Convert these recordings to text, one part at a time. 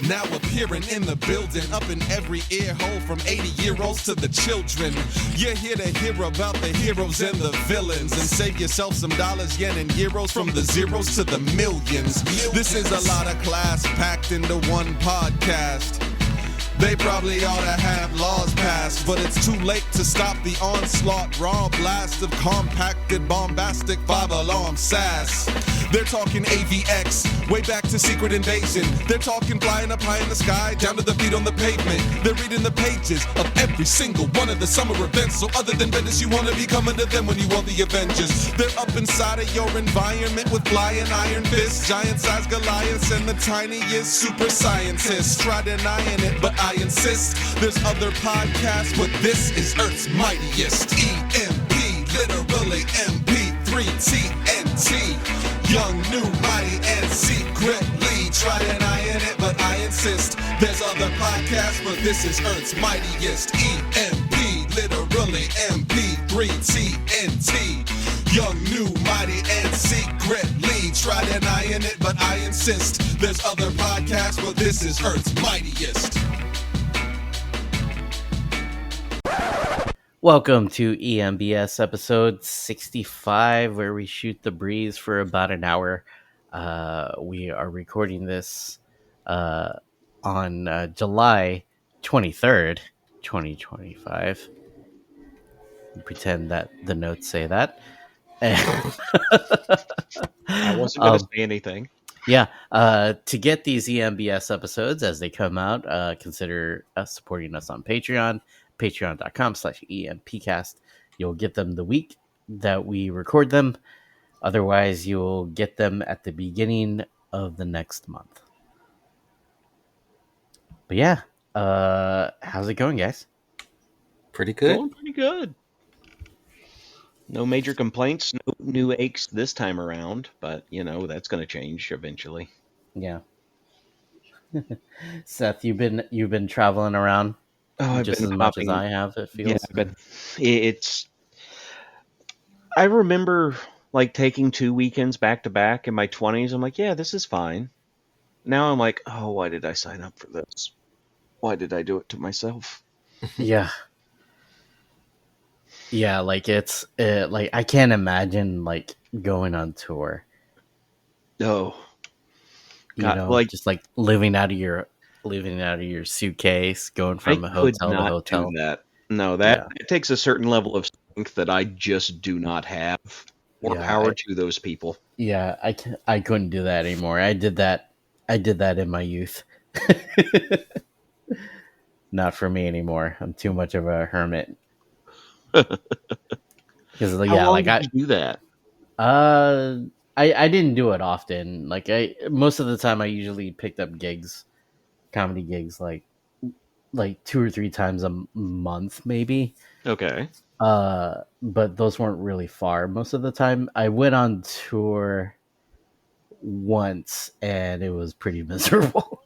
now appearing in the building, up in every ear hole from 80-year-olds to the children. You're here to hear about the heroes and the villains, and save yourself some dollars, yen, and euros from the zeros to the millions. This is a lot of class packed into one podcast. They probably ought to have laws passed, but it's too late to stop the onslaught. Raw blast of compacted, bombastic, five-alarm sass. They're talking AVX, way back to Secret Invasion. They're talking flying up high in the sky, down to the feet on the pavement. They're reading the pages of every single one of the summer events. So other than Bendis, you want to be coming to them when you want the Avengers. They're up inside of your environment with flying iron fists, giant-sized Goliaths, and the tiniest super scientists. Try denying it, but I insist. There's other podcasts, but this is Earth's mightiest. EMP, literally MP3 TNT. Young, new, mighty, and secretly. Try denying it, but I insist. There's other podcasts, but this is Earth's mightiest. EMP, literally MP3 TNT. Young, new, mighty, and secretly. Try denying it, but I insist. There's other podcasts, but this is Earth's mightiest. Welcome to EMBS episode 65, where we shoot the breeze for about an hour. We are recording this on July 23rd, 2025. Pretend that the notes say that. I wasn't going to say anything. Yeah, to get these EMBS episodes as they come out, consider supporting us on Patreon. Patreon.com/EMPcast. You'll get them the week that we record them. Otherwise, you'll get them at the beginning of the next month. But yeah, how's it going, guys? Pretty good. Going pretty good. No major complaints, no new aches this time around, but you know that's going to change eventually. Yeah. Seth, you've been traveling around. I've just been as much as I have, it feels. Yeah, but I remember like taking 2 weekends back to back in my 20s. I'm like, yeah, this is fine. Now I'm like, oh, why did I sign up for this? Why did I do it to myself? Yeah. Yeah, like it's like I can't imagine like going on tour. No. You know, like just like living out of your suitcase, going from a hotel to hotel. Do that. No, it takes a certain level of strength that I just do not have. More power to those people. Yeah, I couldn't do that anymore. I did that in my youth. Not for me anymore. I'm too much of a hermit. Because How long did you do that? I didn't do it often. Like most of the time I usually picked up comedy gigs like 2 or 3 times a month maybe. Okay. But those weren't really far most of the time. I went on tour once and it was pretty miserable.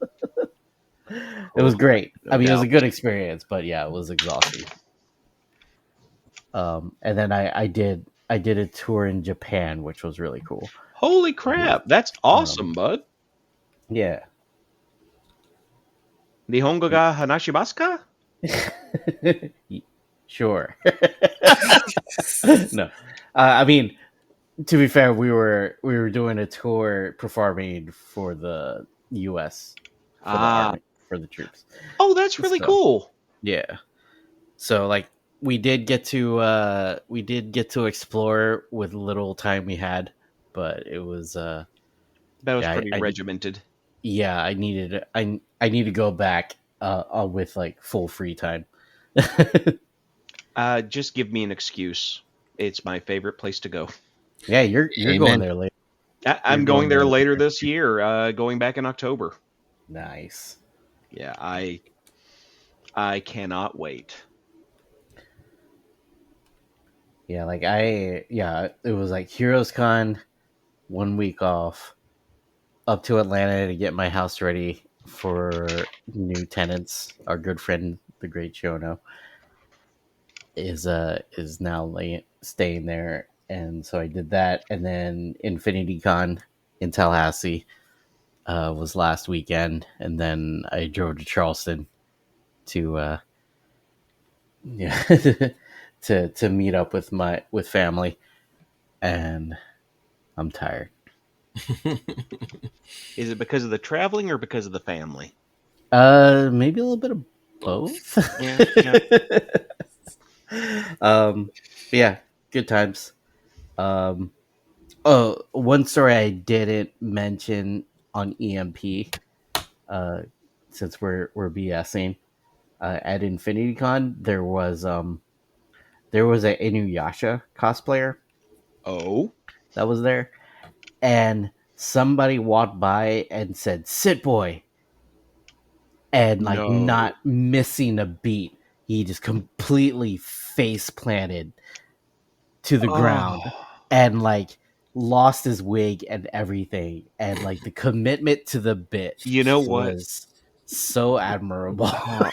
It was great. I mean, it was a good experience, but yeah, it was exhausting. And then I did a tour in Japan, which was really cool. Holy crap, that's awesome, bud. Yeah. Nihongo ga hanashimasu ka? Sure. No. I mean, to be fair, we were doing a tour performing for the US for the troops. Oh, that's really cool. Yeah. So like we did get to explore with little time we had, but it was that was pretty regimented. Yeah, I need to go back with like full free time. Just give me an excuse. It's my favorite place to go. Yeah, you're going there later. I'm going there later this year. Going back in October. Nice. Yeah, I cannot wait. Yeah, it was like Heroes Con, 1 week off, up to Atlanta to get my house ready for new tenants. Our good friend, the great Shono, is now staying there, and so I did that, and then Infinity Con in Tallahassee, was last weekend, and then I drove to Charleston to yeah to meet up with family, and I'm tired. Is it because of the traveling or because of the family? Maybe a little bit of both. Yeah, yeah. Yeah, good times. Um, oh, one story I didn't mention on EMP, uh, since we're BSing, at InfinityCon, there was a Inuyasha cosplayer Oh that was there, and somebody walked by and said "Sit boy," and like no! not missing a beat, he just completely face planted to the ground Oh, and like lost his wig and everything, and like the commitment to the bit you know what? was so admirable. Oh,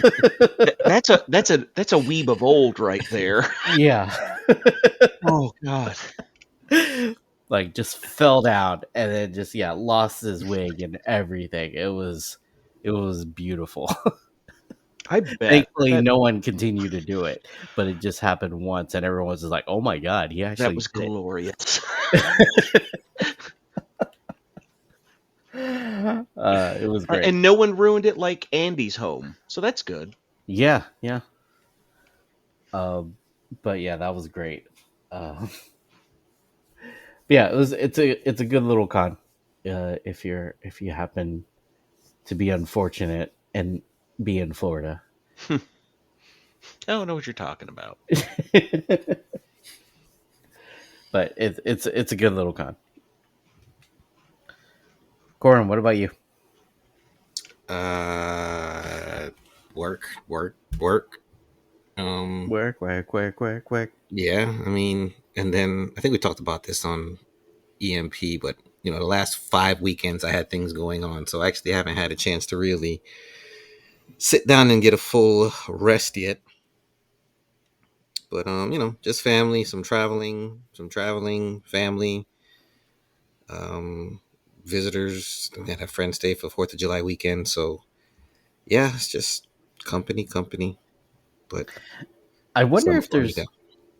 that's a weeb of old right there. Yeah. Oh God, Like just fell down and then just lost his wig and everything. It was beautiful. I bet Thankfully that no one continued to do it, but it just happened once and everyone was just like, oh my god, he that actually was did glorious. it. It was great. And no one ruined it like Andy's home, so that's good. Yeah, yeah. But yeah, that was great. uh, yeah, it's a good little con, if you happen to be unfortunate and be in Florida. I don't know what you're talking about. But it's a good little con. Corin, what about you? Uh, work. Um, Work. yeah, I mean, and then I think we talked about this on EMP, but the last 5 weekends I had things going on, so I actually haven't had a chance to really sit down and get a full rest yet. But just family, some traveling, family, um, visitors. I had a friend stay for Fourth of July weekend, so yeah, it's just company. But I wonder some if slowing down.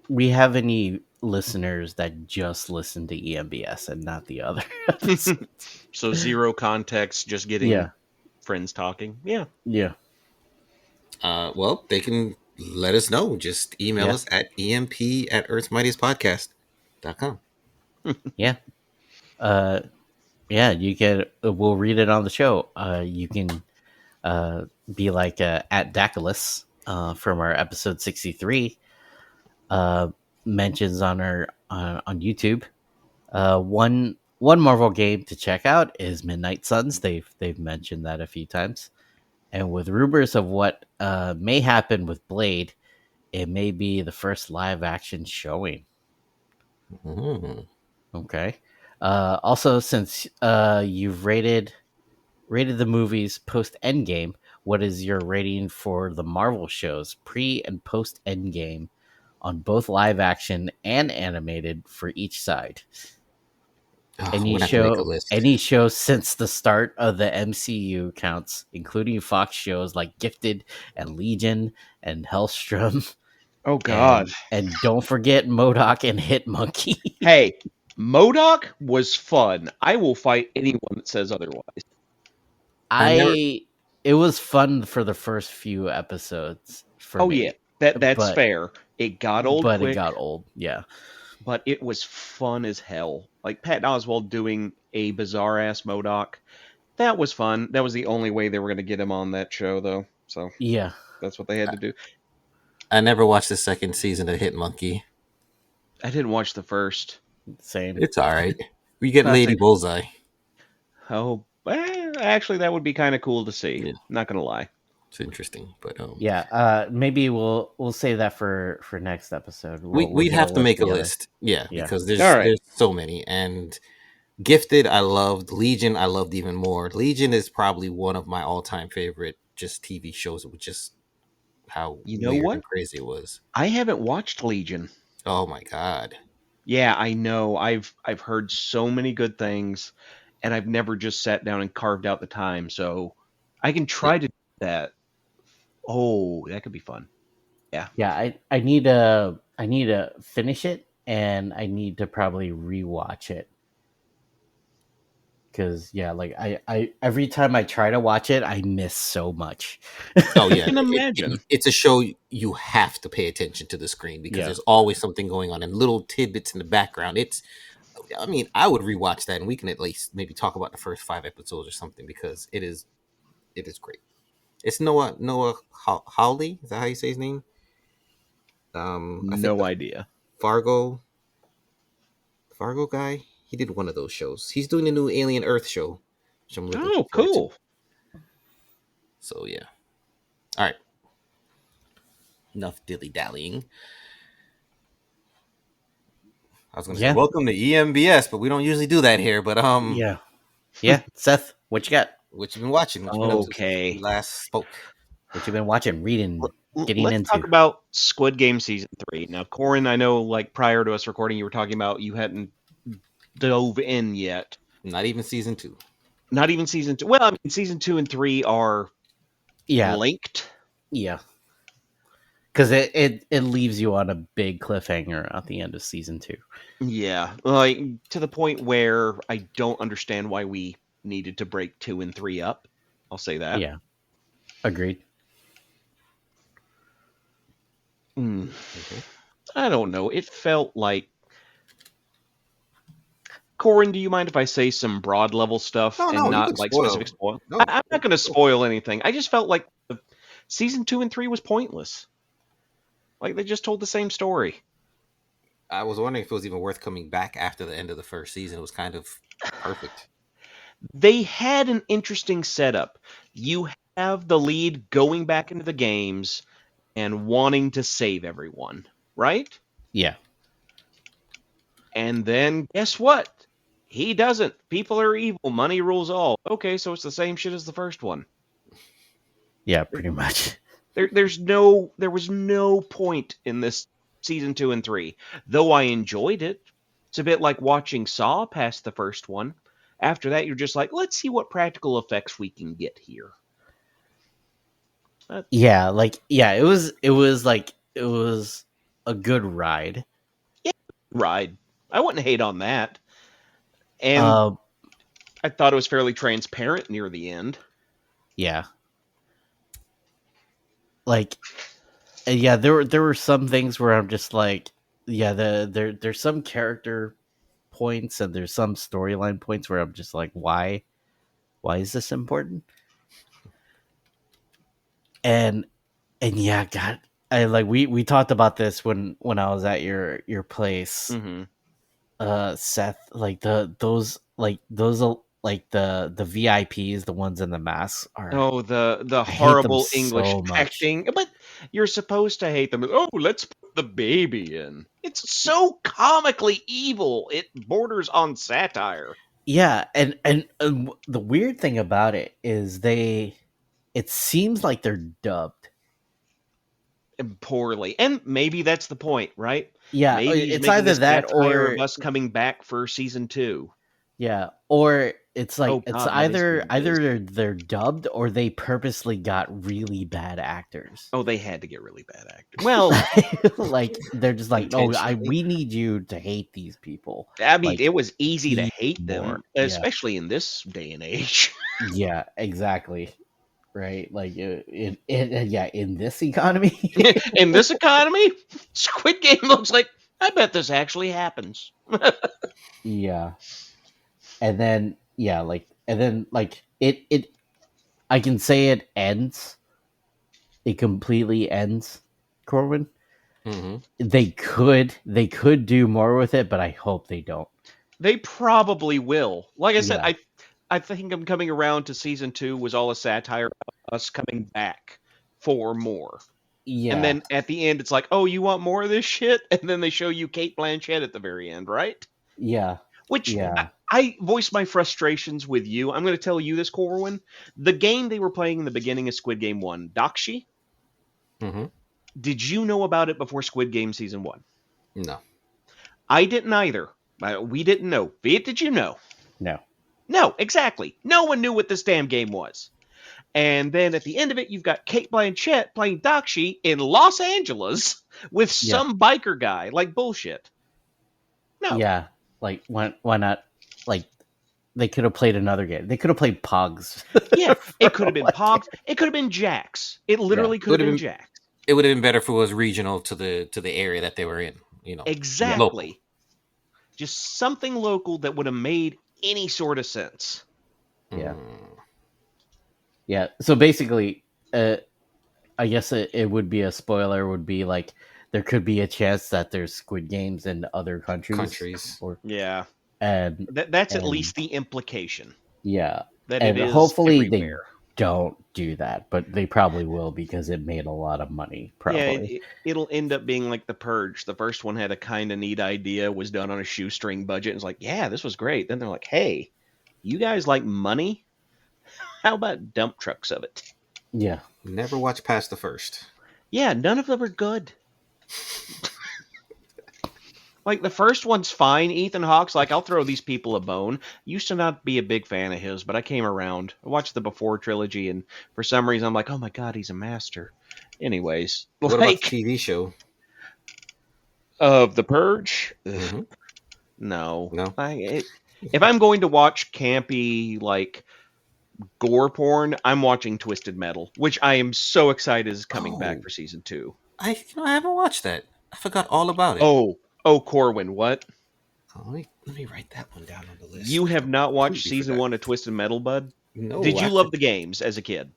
we have any listeners that just listen to EMBS and not the other episodes. So zero context, just getting Yeah, friends talking. Yeah. yeah, Well, they can let us know. Just email yeah, us at emp@earthsmightiestpodcast.com. yeah. Uh, yeah, you can. We'll read it on the show. You can be like at Daculus from our episode 63. Uh, mentions on our on YouTube. One Marvel game to check out is Midnight Suns. They've mentioned that a few times, and with rumors of what may happen with Blade, it may be the first live action showing. Mm. Okay. Also, since you've rated the movies post Endgame, what is your rating for the Marvel shows pre and post Endgame on both live action and animated for each side? Oh, we're gonna have to make a list. Any show since the start of the MCU counts, including Fox shows like Gifted and Legion and Hellstrom, Oh God. and don't forget Modoc and Hit Monkey. Hey, Modoc was fun. I will fight anyone that says otherwise. I never. I It was fun for the first few episodes for Oh yeah, me, that's but fair. It got old it quick, got old. Yeah, but it was fun as hell. Like Patton Oswalt doing a bizarre ass Modoc. That was fun. That was the only way they were going to get him on that show, though. So yeah, that's what they had to do. I never watched the second season of Hit Monkey. I didn't watch the first. same. It's all right. We get I Lady think. Bullseye. Oh, actually, that would be kind of cool to see. Yeah, Not gonna lie. it's interesting, but Yeah, maybe we'll save that for next episode. We'll we'd get a have to list make a together. list. Yeah, Yeah, because All right. there's so many. And Gifted, I loved. Legion, I loved even more. Legion is probably one of my all time favorite just TV shows with just how You know weird what? and crazy it was. I haven't watched Legion. Oh my god. Yeah, I know. I've heard so many good things. and I've never just sat down and carved out the time. So I can try to do that. Oh, that could be fun. Yeah, I need to finish it, and I need to probably rewatch it. Because yeah, like I every time I try to watch it, I miss so much. Oh I yeah, can imagine. it's a show you have to pay attention to the screen because Yeah. there's always something going on and little tidbits in the background. I mean, I would rewatch that and we can at least maybe talk about the first 5 episodes or something because it is great. It's Noah Hawley. Is that how you say his name? I think No the idea. Fargo Fargo guy. He did one of those shows. He's doing the new Alien Earth show, which I'm looking Oh, forward to. cool. So yeah. All right. Enough dilly dallying. I was gonna say Yeah. welcome to EMBS, but we don't usually do that here. But Yeah, Seth, what you got? what you been watching? What you been up to since Okay. we last spoke? What you been watching, reading, getting Let's into? talk about Squid Game season 3. Now, Corin, I know like prior to us recording, you were talking about you hadn't dove in yet. Not even season 2. Not even season 2. Well, I mean, season 2 and 3 are Yeah, linked. yeah. Because it leaves you on a big cliffhanger at the end of season 2. Yeah, like to the point where I don't understand why we needed to break 2 and 3 up. I'll say that. Yeah, agreed. I don't know. It felt like. Corin, do you mind if I say some broad level stuff No, and no, you not can like spoil. specific spoil? No, I'm not going to spoil anything. I just felt like season 2 and 3 was pointless. Like they just told the same story. I was wondering if it was even worth coming back after the end of the first season. It was kind of perfect. They had an interesting setup. You have the lead going back into the games and wanting to save everyone, right? Yeah, And then guess what? He doesn't. People are evil. Money rules all. Okay, so it's the same shit as the first one. yeah, pretty much. There was no point in this season 2 and 3. Though I enjoyed it. It's a bit like watching Saw past the first one. After that, you're just like, let's see what practical effects we can get here. Yeah, like it was like it was a good ride. Ride. I wouldn't hate on that. And Uh, I thought it was fairly transparent near the end. yeah. Like yeah, there were some things where I'm just like, yeah, there's some character points and there's some storyline points where I'm just like, why is this important? And yeah, God, I like we talked about this when I was at your place, Mm-hmm. Seth. Like those like the VIPs, the ones in the masks are. Oh, the I hate them horrible English so much. acting. But you're supposed to hate them. Oh, let's put the baby in. It's so comically evil. It borders on satire. Yeah, and the weird thing about it is it seems like they're dubbed. Poorly. And maybe that's the point, right? Yeah, Maybe he's it's making either this that satire or of us coming back for season 2. yeah, or it's like Oh, it's God, that is what it is. either they're dubbed or they purposely got really bad actors. Oh, they had to get really bad actors. Well, like they're just like, oh, intentionally. we need you to hate these people. I mean, Like, it was easy to even hate them, more. Yeah. especially in this day and age. Yeah, exactly. Right, like in this economy. In this economy, Squid Game looks like, I bet this actually happens. Yeah. And then it I can say it ends. It completely ends, Corwin. Mm-hmm. They could do more with it, but I hope they don't. They probably will. Like I said, Yeah. I think I'm coming around to season 2 was all a satire of us coming back for more. Yeah. And then at the end, it's like, oh, you want more of this shit? And then they show you Kate Blanchett at the very end, right? Yeah. Which Yeah. I voiced my frustrations with you. I'm going to tell you this, Corwin. The game they were playing in the beginning of Squid Game 1, Dakshi, Mm-hmm. did you know about it before Squid Game Season 1? No. I didn't either. We didn't know. Viet, did you know? No. No, exactly. No one knew what this damn game was. And then at the end of it, you've got Kate Blanchett playing Doxy in Los Angeles with Yeah. some biker guy. Like, bullshit. No. Yeah, like why not? Like they could have played another game. They could have played Pogs. Yeah, it could For have been all I Pogs. care. It could have been Jax. It literally could have Would've been been- Jax. It would have been better if it was regional to the area that they were in. Local. Exactly. Just something local that would have made any sort of sense. Yeah. Mm. Yeah. So basically, I guess it would be a spoiler. Would be like there could be a chance that there's Squid Games in other countries. Or Yeah. and That's at And- least the implication. yeah, That and it is hopefully everywhere. they don't do that, but they probably will because it made a lot of money. Probably. Yeah, it'll end up being like The Purge. The first one had a kind of neat idea, was done on a shoestring budget. And it's like, yeah, this was great. Then they're like, hey, you guys like money? How about dump trucks of it? Yeah. Never watched past the first. Yeah, none of them are good. Like, the first one's fine. Ethan Hawke's like, I'll throw these people a bone. Used to not be a big fan of his, but I came around. I watched the Before trilogy, and for some reason, I'm like, oh my god, he's a master. Anyways, What about like, the TV show? of The Purge? Ugh, Mhm. no. No? If I'm going to watch campy, like, gore porn, I'm watching Twisted Metal, which I am so excited is coming back Oh. for season 2. I haven't watched that. I forgot all about it. Oh, Corwin, what? Oh, let me write that one down on the list. You have not watched Completely season forgot. 1 of Twisted Metal, bud? No. Did you love the games as a kid?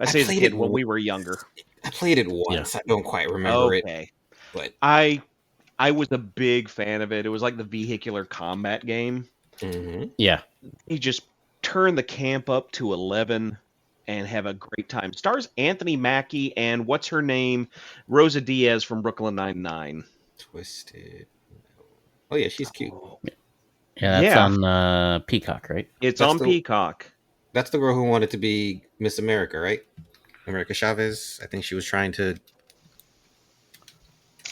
I say as a played kid it when we were younger. I played it once. I don't quite remember it, Okay. but I was a big fan of it. It was like the vehicular combat game. mhm. Yeah. You just turn the camp up to 11 and have a great time. Stars Anthony Mackie and what's her name? Rosa Diaz from Brooklyn Nine-Nine. Twisted. Oh yeah, she's cute. Yeah, that's Yeah. on Peacock, right? It's That's on the- Peacock. That's the girl who wanted to be Miss America, right? America Chavez. I think she was trying to.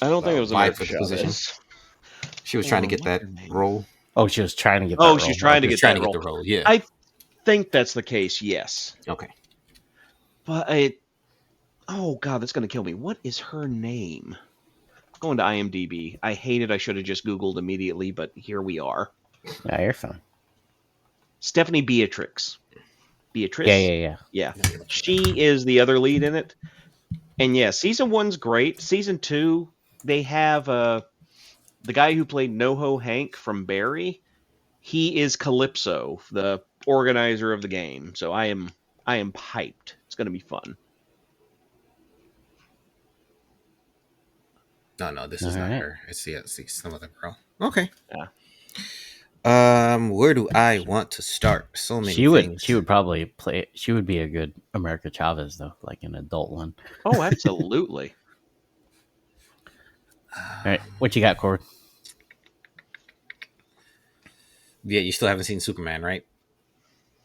I don't think it was vie America for the position. Chavez. She was trying to Oh, get what's that her name? role. Oh, she was trying to get. Oh, that she's role. trying to She was get trying that to get role. the role. Yeah. I think that's the case, yes. Okay. But oh god, that's gonna kill me. What is her name? Going to IMDb. I hate it. I should have just Googled immediately, but here we are. Yeah, you're fine. Stephanie Beatrix. Beatrice? Yeah. Yeah. She is the other lead in it. And yeah, season 1's great. Season 2, they have the guy who played NoHo Hank from Barry. He is Calypso, the organizer of the game. So I am hyped. It's gonna be fun. No, this is All not right. her. It's some other girl. Okay. Yeah. Where do I want to start? So many. She would. things. She would probably play. She would be a good America Chavez though, like an adult one. Oh, absolutely. All right, what you got, Cord? Yeah, you still haven't seen Superman, right?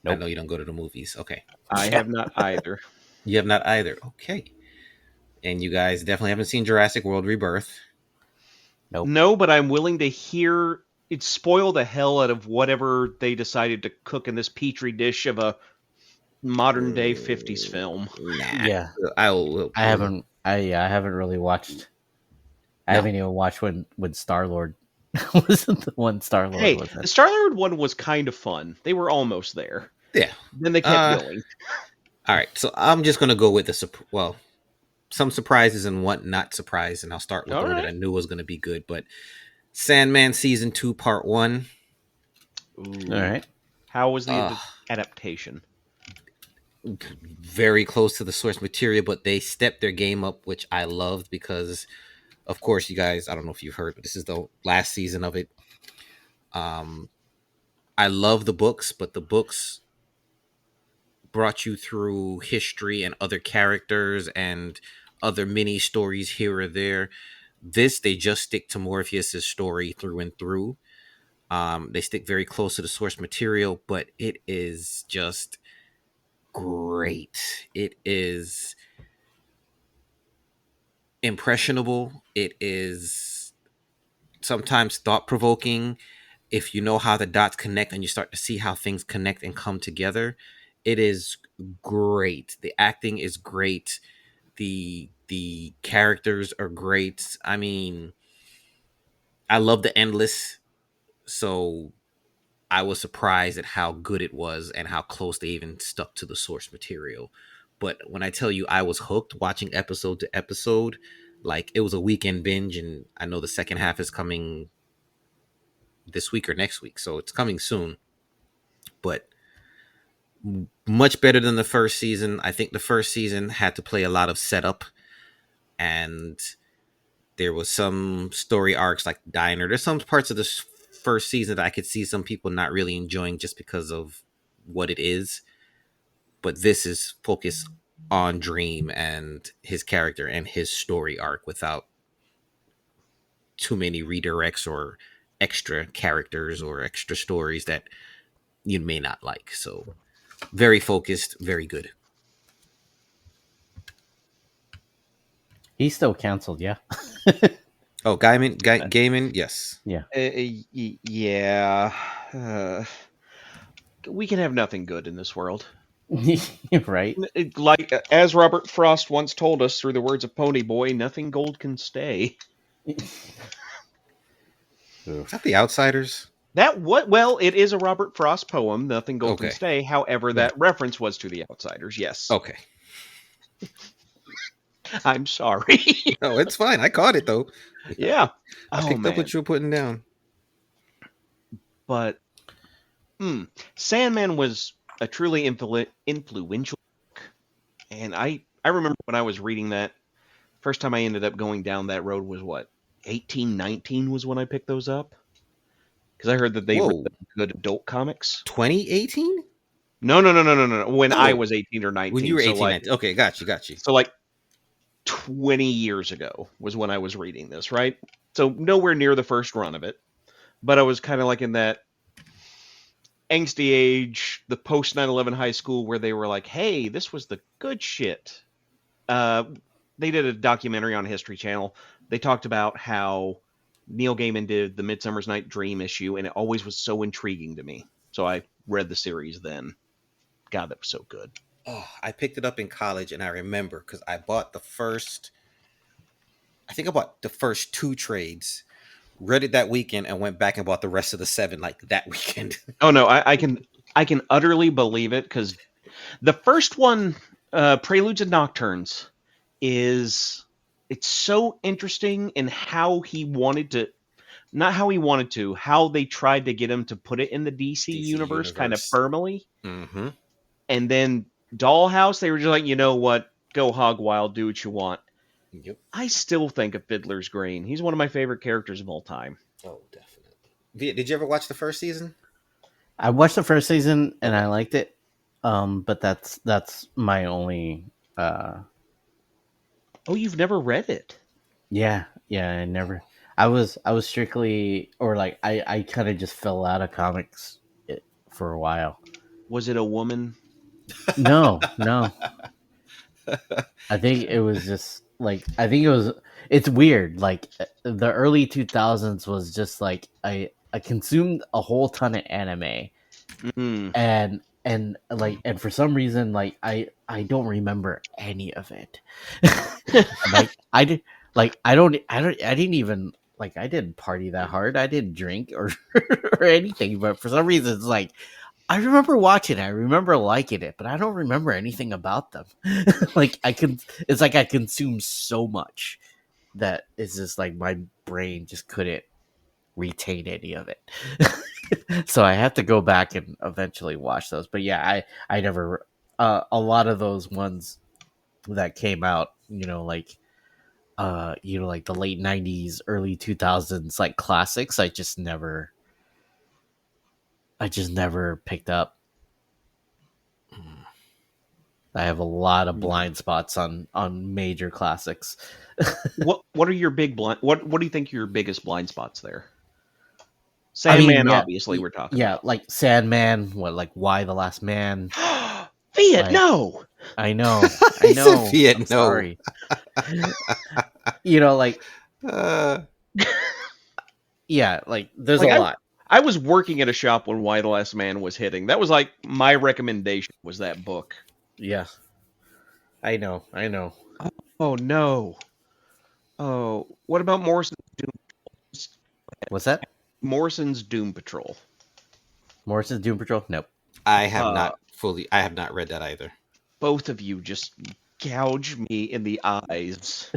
Nope. I know you don't go to the movies. Okay. I have not either. You have not either. Okay. And you guys definitely haven't seen Jurassic World Rebirth. Nope. No, but I'm willing to hear it spoil the hell out of whatever they decided to cook in this petri dish of a modern day 50s film. Nah. Yeah, I haven't. I haven't really watched. I No. haven't even watched when Star Lord wasn't the one Star Lord Hey, was the it? Star-Lord one was kind of fun. They were almost there. Yeah. Then they kept going. All right. So I'm just gonna go with some surprises and what not surprised, and I'll start with All the one right. that I knew was gonna be good. But Sandman season 2, part 1. Ooh. All right. How was the Ugh. adaptation? Very close to the source material, but they stepped their game up, which I loved because, of course, you guys, I don't know if you've heard, but this is the last season of it. I love the books, but the books brought you through history and other characters and other mini stories here or there. This, they just stick to Morpheus's story through and through. They stick very close to the source material, but it is just great. It is impressionable. It is sometimes thought-provoking, if you know how the dots connect and you start to see how things connect and come together, it is great. The acting is great. The characters are great. I mean, I love the endless, so I was surprised at how good it was and how close they even stuck to the source material. But when I tell you I was hooked watching episode to episode, like it was a weekend binge, and I know the second half is coming this week or next week, so it's coming soon. But much better than the first season. I think the first season had to play a lot of setup, and there was some story arcs like Diner. There's some parts of this first season that I could see some people not really enjoying just because of what it is. But this is focused on Dream and his character and his story arc without too many redirects or extra characters or extra stories that you may not like. So very focused, very good. He's still canceled, yeah. Oh, Gaiman, yes. Yeah. Yeah. We can have nothing good in this world. Right? Like, as Robert Frost once told us through the words of Pony Boy, nothing gold can stay. Is that The Outsiders? Well, it is a Robert Frost poem, Nothing Gold Can Okay. Stay. However, that reference was to The Outsiders, yes. Okay. I'm sorry. No, it's fine. I caught it, though. Yeah. I picked up what you were putting down. But Sandman was a truly influential book. And I remember when I was reading that, first time I ended up going down that road was what? 1819 was when I picked those up. Because I heard that they were good adult comics. 2018? No. When I was 18 or 19. When you were 18, so like, 19. Okay, got you. So like 20 years ago was when I was reading this, right? So nowhere near the first run of it. But I was kind of like in that angsty age, the post 9/11 high school where they were like, hey, this was the good shit. They did a documentary on History Channel. They talked about how Neil Gaiman did the Midsummer's Night Dream issue, and it always was so intriguing to me. So I read the series then. God, that was so good. Oh, I picked it up in college, and I remember because I bought the first 2 trades, read it that weekend, and went back and bought the rest of the 7 like that weekend. Oh no, I can utterly believe it, because the first one, Preludes and Nocturnes, it's so interesting in how he wanted to, not how he wanted to, how they tried to get him to put it in the DC universe kind of firmly. Mm-hmm. And then Dollhouse, they were just like, you know what, go hog wild, do what you want. Yep. I still think of Fiddler's Green. He's one of my favorite characters of all time. Oh, definitely. Viet, did you ever watch the first season? I watched the first season and I liked it. But that's my only Oh, you've never read it? Yeah, I never. I was strictly, or like I kind of just fell out of comics for a while. Was it a woman? No. I think it was just like it's weird. Like the early 2000s was just like I consumed a whole ton of anime, and for some reason like I don't remember any of it. I didn't even like, I didn't party that hard. I didn't drink or or anything, but for some reason it's like I remember watching it, I remember liking it, but I don't remember anything about them. It's like I consumed so much that it's just like my brain just couldn't retain any of it. So I have to go back and eventually watch those. But yeah, I never a lot of those ones that came out, like the late 90s, early 2000s, like classics, I just never picked up. I have a lot of blind spots on major classics. What are your big blind? What do you think are your biggest blind spots there? Sandman, obviously, we're talking. Yeah, like Sandman. Like Why the Last Man? Viet, no. I know. Viet, I'm sorry. Like. Yeah, like there's a lot. I was working at a shop when Why the Last Man was hitting. That was like my recommendation was that book. Yeah. I know. Oh no. Oh, what about What's that? Morrison's Doom Patrol? Morrison's Doom Patrol? Nope. I have Uh, not read that either. Both of you just gouge me in the eyes.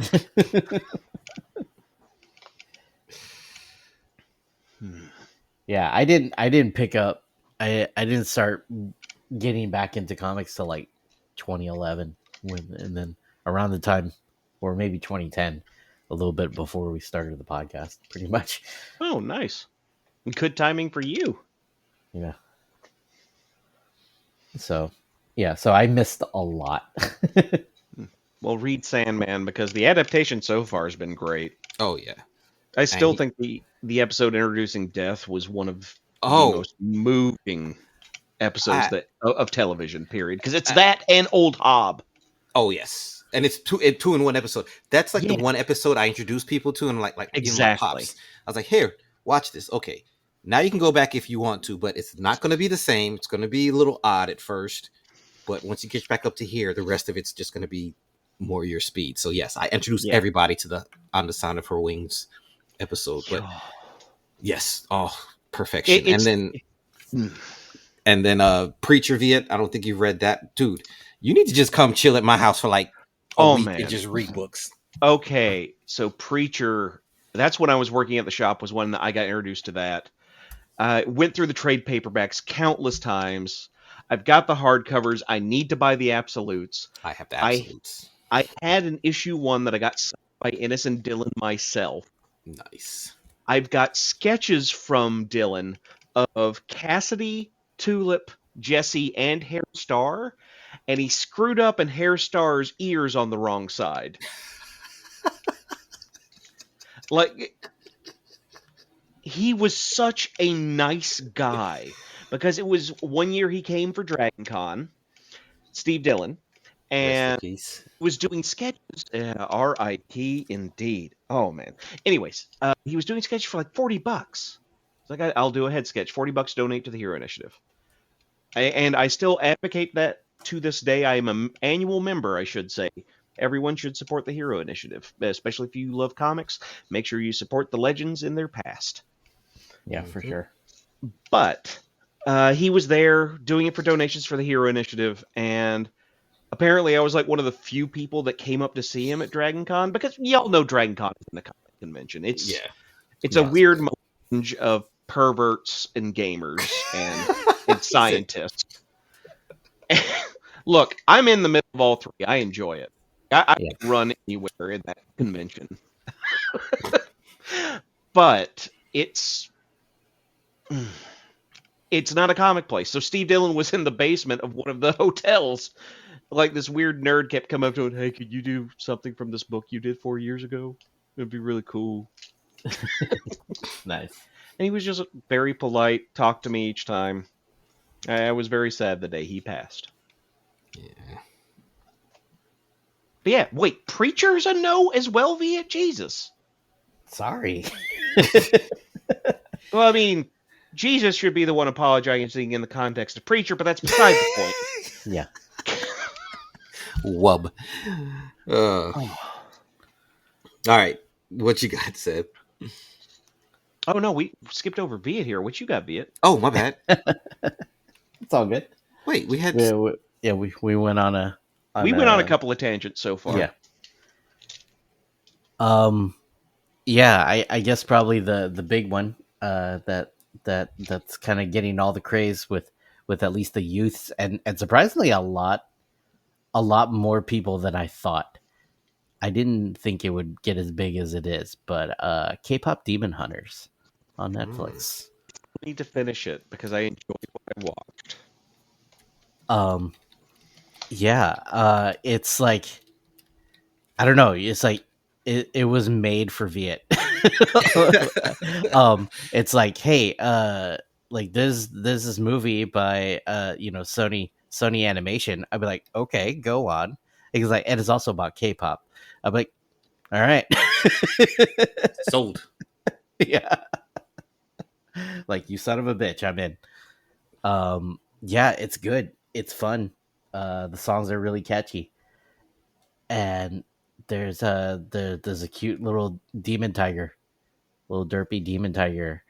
Yeah, I didn't pick up. I didn't start getting back into comics till like 2011, and then around the time, or maybe 2010, a little bit before we started the podcast, pretty much. Oh, nice. Good timing for you. Yeah. So, yeah. So I missed a lot. Well, read Sandman because the adaptation so far has been great. Oh yeah. I still And think the episode introducing Death was one of the Oh, most moving episodes I, of television. Period. Because it's I, that and Old Hob. oh yes, and it's two in one episode. That's like the one episode I introduced people to, and like even my Exactly. pops. I was like, here, watch this. Okay, now you can go back if you want to, but it's not going to be the same. It's going to be a little odd at first, but once you get back up to here, the rest of it's just going to be more your speed. So yes, I introduced everybody to the On the Sound of Her Wings episode, but yes, oh, perfection. And then Preacher Viet, I don't think you've read that. Dude, you need to just come chill at my house for like a week and just read books. Okay, so Preacher, that's when I was working at the shop, was when I got introduced to that. Went through the trade paperbacks countless times. I've got the hardcovers. I need to buy the absolutes. I have the absolutes. I had an issue 1 that I got signed by Ennis and Dylan myself. Nice. I've got sketches from Dylan of Cassidy, Tulip, Jesse, and Hair Star, and he screwed up in Hair Star's ears on the wrong side. Like, he was such a nice guy because it was one year he came for Dragon Con, Steve Dillon, and was doing sketches. R.I.P. indeed. Oh man. Anyways, he was doing sketches for like $40. It's like, I'll do a head sketch. $40, donate to the Hero Initiative. And I still advocate that to this day. I am an annual member, I should say. Everyone should support the Hero Initiative, especially if you love comics. Make sure you support the legends in their past. Yeah, for sure. But he was there doing it for donations for the Hero Initiative, and apparently I was like one of the few people that came up to see him at Dragon Con, because y'all know Dragon Con isn't a comic convention. It's a weird melange of perverts and gamers and scientists. Look, I'm in the middle of all three. I enjoy it. I can run anywhere in that convention. But it's not a comic place. So Steve Dillon was in the basement of one of the hotels. Like, this weird nerd kept coming up to him, hey, could you do something from this book you did 4 years ago? It'd be really cool. Nice. And he was just very polite, talked to me each time. I was very sad the day he passed. Yeah. But yeah, wait, Preacher's a no as well, Viet? Jesus. Sorry. Well, I mean, Jesus should be the one apologizing in the context of Preacher, but that's beside the point. Yeah. Wub. All right. What you got, Seb? Oh, no, we skipped over Viet here. What you got, Viet? Oh, my bad. It's all good. Wait, we had... we went on a... We went on a couple of tangents so far. Yeah. I guess probably the big one that's kind of getting all the craze with at least the youths and surprisingly a lot more people than I thought. I didn't think it would get as big as it is, but K-pop Demon Hunters on Netflix. I need to finish it because I enjoyed what I watched. It's like, I don't know, it's like it was made for Viet. It's like, hey, like there's this movie by Sony Animation. I'd be like, okay, go on. Because and it's also about K-pop. I'm like, all right. Sold. Yeah. Like, you son of a bitch, I'm in. Yeah, it's good. It's fun. The songs are really catchy, and there's a cute little demon tiger, little derpy demon tiger,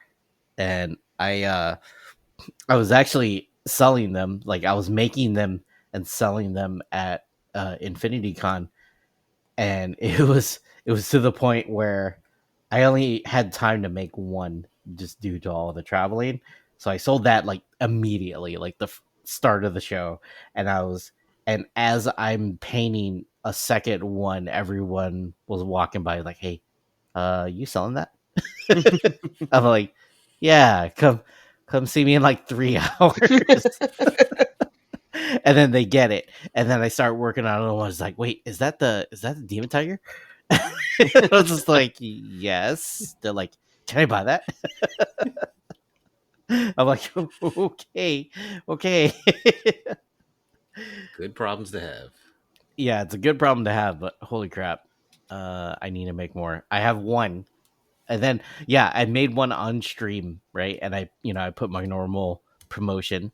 and I was actually selling them. Like, I was making them and selling them at Infinity Con, and it was to the point where I only had time to make one just due to all the traveling. So I sold that like immediately, like the start of the show, and as I'm painting a second one, everyone was walking by like, "Hey, you selling that?" I'm like, "Yeah, come see me in like 3 hours." And then they get it, and then I start working on another one. It's like, wait, is that the demon tiger? I was just like, yes. They're like, can I buy that? I'm like, okay, okay. Good problems to have. Yeah, it's a good problem to have, but holy crap, I need to make more. I have one, and then yeah, I made one on stream, right? And I put my normal promotion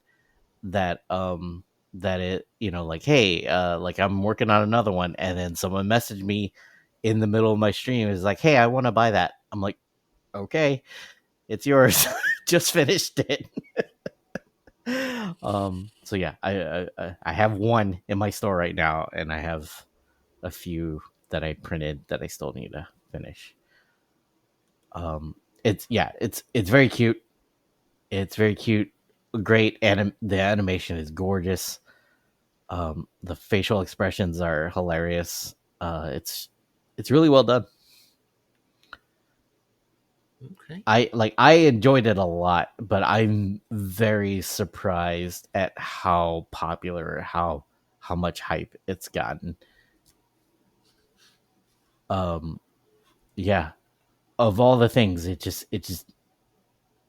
that it like, hey, like, I'm working on another one, and then someone messaged me in the middle of my stream, is like, hey, I want to buy that. I'm like, okay, it's yours. Just finished it. So yeah, I have one in my store right now, and I have a few that I printed that I still need to finish. It's very cute. It's very cute. Great, and the animation is gorgeous. The facial expressions are hilarious. It's really well done. Okay. I enjoyed it a lot, but I'm very surprised at how popular, how much hype it's gotten. Um, yeah, of all the things, it just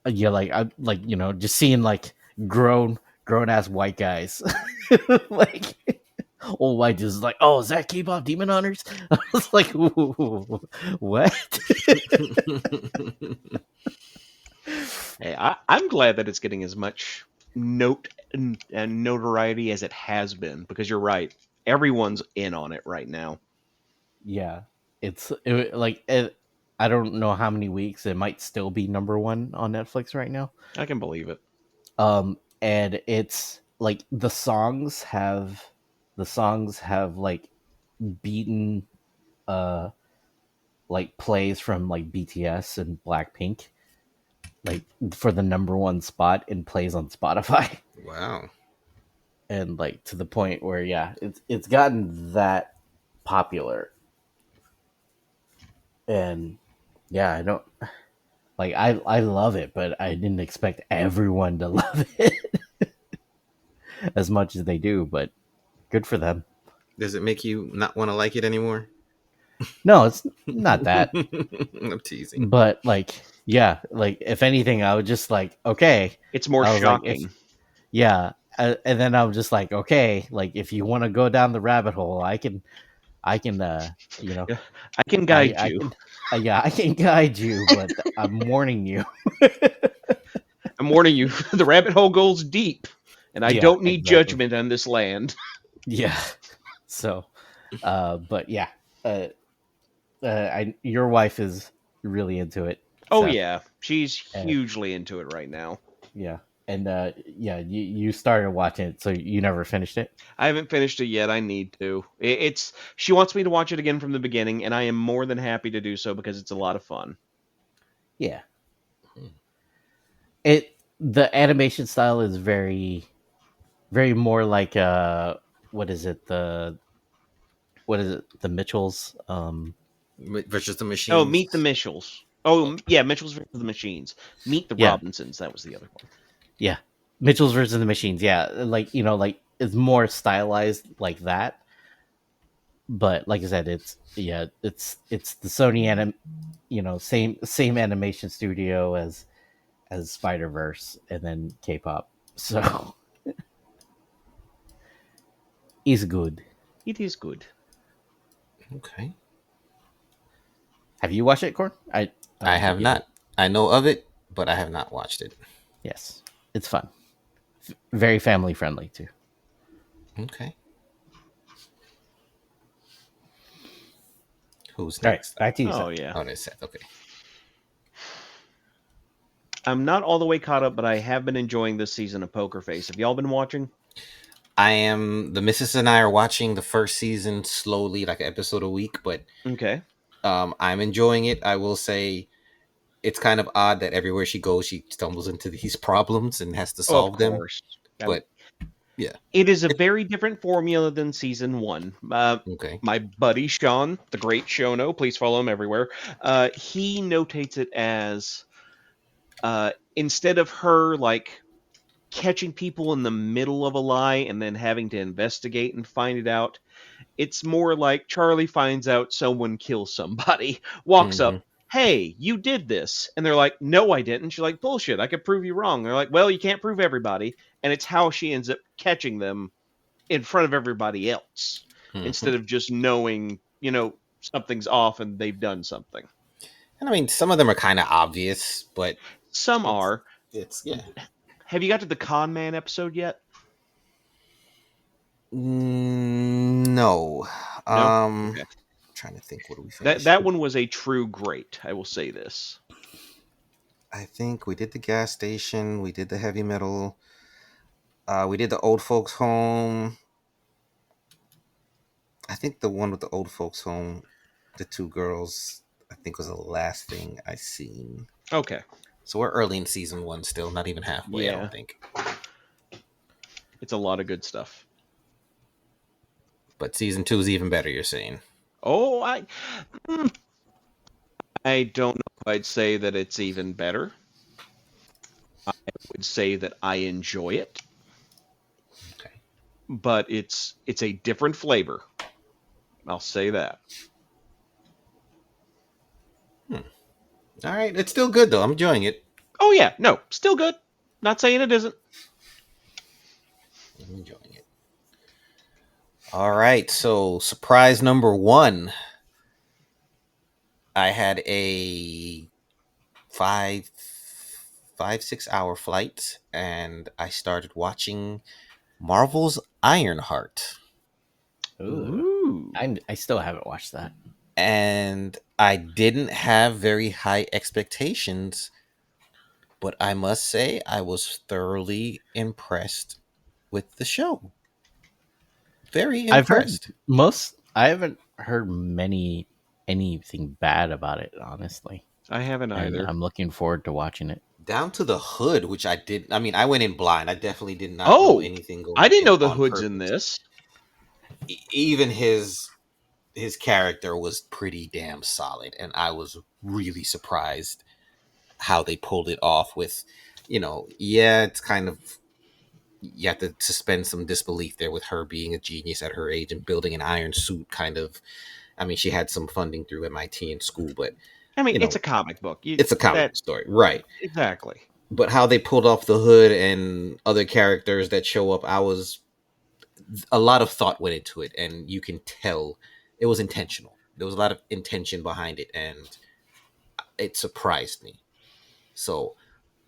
yeah, like, I like, just seeing like grown ass white guys, like, old white dudes like, oh, is that K-pop Demon Hunters? I was like, ooh, what? Hey, I'm glad that it's getting as much note and notoriety as it has been, because you're right. Everyone's in on it right now. Yeah, I don't know how many weeks it might still be number one on Netflix right now. I can believe it. And it's like the songs have like beaten uh like plays from like BTS and Blackpink, like, for the number one spot in plays on Spotify. Wow. And like, to the point where, yeah, it's gotten that popular. And yeah, I don't like, I love it, but I didn't expect everyone to love it as much as they do, but good for them. Does it make you not want to like it anymore? No, it's not that. I'm teasing. But like, yeah, like, if anything, I would just like, okay. It's more I was like, shocking. yeah, and then I'm just like, okay, like, if you want to go down the rabbit hole, I can you know Yeah, I can I guide I you. can yeah, I can guide you, but I'm warning you. I'm warning you. The rabbit hole goes deep, and I Yeah, don't need exactly. judgment on this land. Yeah. So, but yeah, your wife is really into it, Oh Seth. yeah, she's And hugely into it right now. yeah, and yeah, you started watching it, so you never finished it. I haven't finished it yet. I need to. It's she wants me to watch it again from the beginning, and I am more than happy to do so because it's a lot of fun. Yeah, the animation style is very, very more like, what is it, the Mitchells, Versus the Oh, machines. Meet the Mitchells. Oh, yeah, Mitchells versus the Machines. Meet the yeah, Robinsons. That was the other one. yeah, Mitchells versus the Machines. Yeah, like, like, it's more stylized like that. But like I said, it's the Sony same animation studio as Spider Verse, and then K-pop. So it's good. It is good. Okay. Have you watched it, Corn? I I don't think have you did. not. I know of it, but I have not watched it. Yes, it's fun. Very family friendly too. Okay. Who's All right, next? back to you, Oh Seth. yeah. Oh, it's Seth. Okay. I'm not all the way caught up, but I have been enjoying this season of Poker Face. Have y'all been watching? I am. The missus and I are watching the first season slowly, like an episode a week, but Okay. I'm enjoying it. I will say it's kind of odd that everywhere she goes, she stumbles into these problems and has to Oh, of solve them. course. But yeah, It is a very different formula than season one. okay. My buddy Sean, the great Shono, please follow him everywhere. He notates it as instead of her like catching people in the middle of a lie and then having to investigate and find it out, it's more like Charlie finds out someone kills somebody, walks Hmm. up, hey, you did this. And they're like, no, I didn't. She's like, bullshit, I could prove you wrong. They're like, well, you can't prove everybody. And it's how she ends up catching them in front of everybody else Hmm. instead of just knowing, something's off and they've done something. And I mean, some of them are kind of obvious, but Some it's are. yeah. Have you got to the Con Man episode yet? No. No? Okay. Trying to think. What do we That finish? that one was a true great, I will say this. I think we did the gas station. We did the heavy metal. We did the old folks home. I think the one with the old folks home, the two girls, I think was the last thing I seen. Okay. So we're early in season one still, not even halfway, I Yeah. don't think. It's a lot of good stuff. But season two is even better, you're saying. Oh, I don't know if I'd say that it's even better. I would say that I enjoy it, Okay. but it's a different flavor. I'll say that. All right. It's still good though. I'm enjoying it. Oh yeah, no, still good. Not saying it isn't. I'm enjoying it. All right. So surprise number one. I had a 6 hour flight and I started watching Marvel's Ironheart. Ooh. I still haven't watched that. And I didn't have very high expectations, but I must say I was thoroughly impressed with the show. Very impressed. I haven't heard anything bad about it, honestly. I haven't And either. I'm looking forward to watching it. Down to the hood, which I did. I mean, I went in blind. I definitely did not know Oh, anything going I didn't in know the on hood's in purpose. this. Even his character was pretty damn solid, and I was really surprised how they pulled it off with, it's kind of, you have to suspend some disbelief there with her being a genius at her age and building an iron suit kind of. I mean, she had some funding through MIT in school, but I mean, it's a comic book. it's a comic story, right? Exactly. But how they pulled off the hood and other characters that show up, a lot of thought went into it, and you can tell it was intentional. There was a lot of intention behind it, and it surprised me. So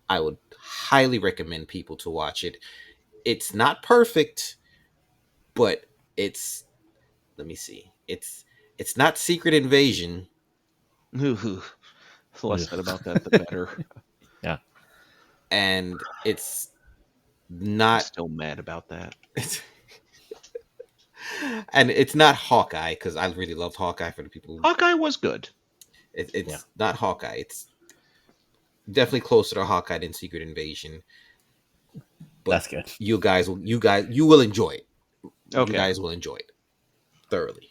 I would highly recommend people to watch it. It's not perfect, but it's, let me see. It's not Secret Invasion. Ooh, the less said about that, the better. Yeah. And it's I'm not still mad about that. and it's not Hawkeye, because I really loved Hawkeye. For the people, Hawkeye was good. it's not Hawkeye. It's definitely closer to Hawkeye than Secret Invasion. But That's good. you will enjoy it. Okay. You guys will enjoy it thoroughly.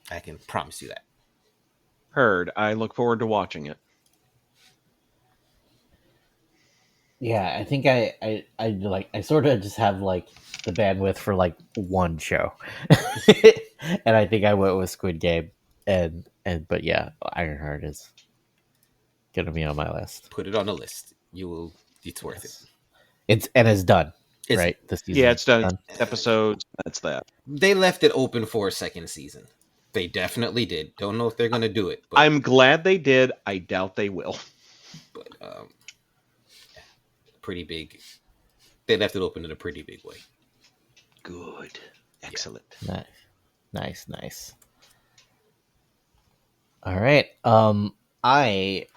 I can promise you that. Heard. I look forward to watching it. Yeah, I think I sort of just have like the bandwidth for like one show, and I think I went with Squid Game, but yeah, Ironheart is gonna be on my list. Put it on the list. It's worth Yes. It's done, right? The season. Yeah, it's done. Episodes. That's that. They left it open for a second season. They definitely did. Don't know if they're gonna do it. But, I'm glad they did. I doubt they will. but pretty big. They left it open in a pretty big way. Good. Excellent. Nice. All right. I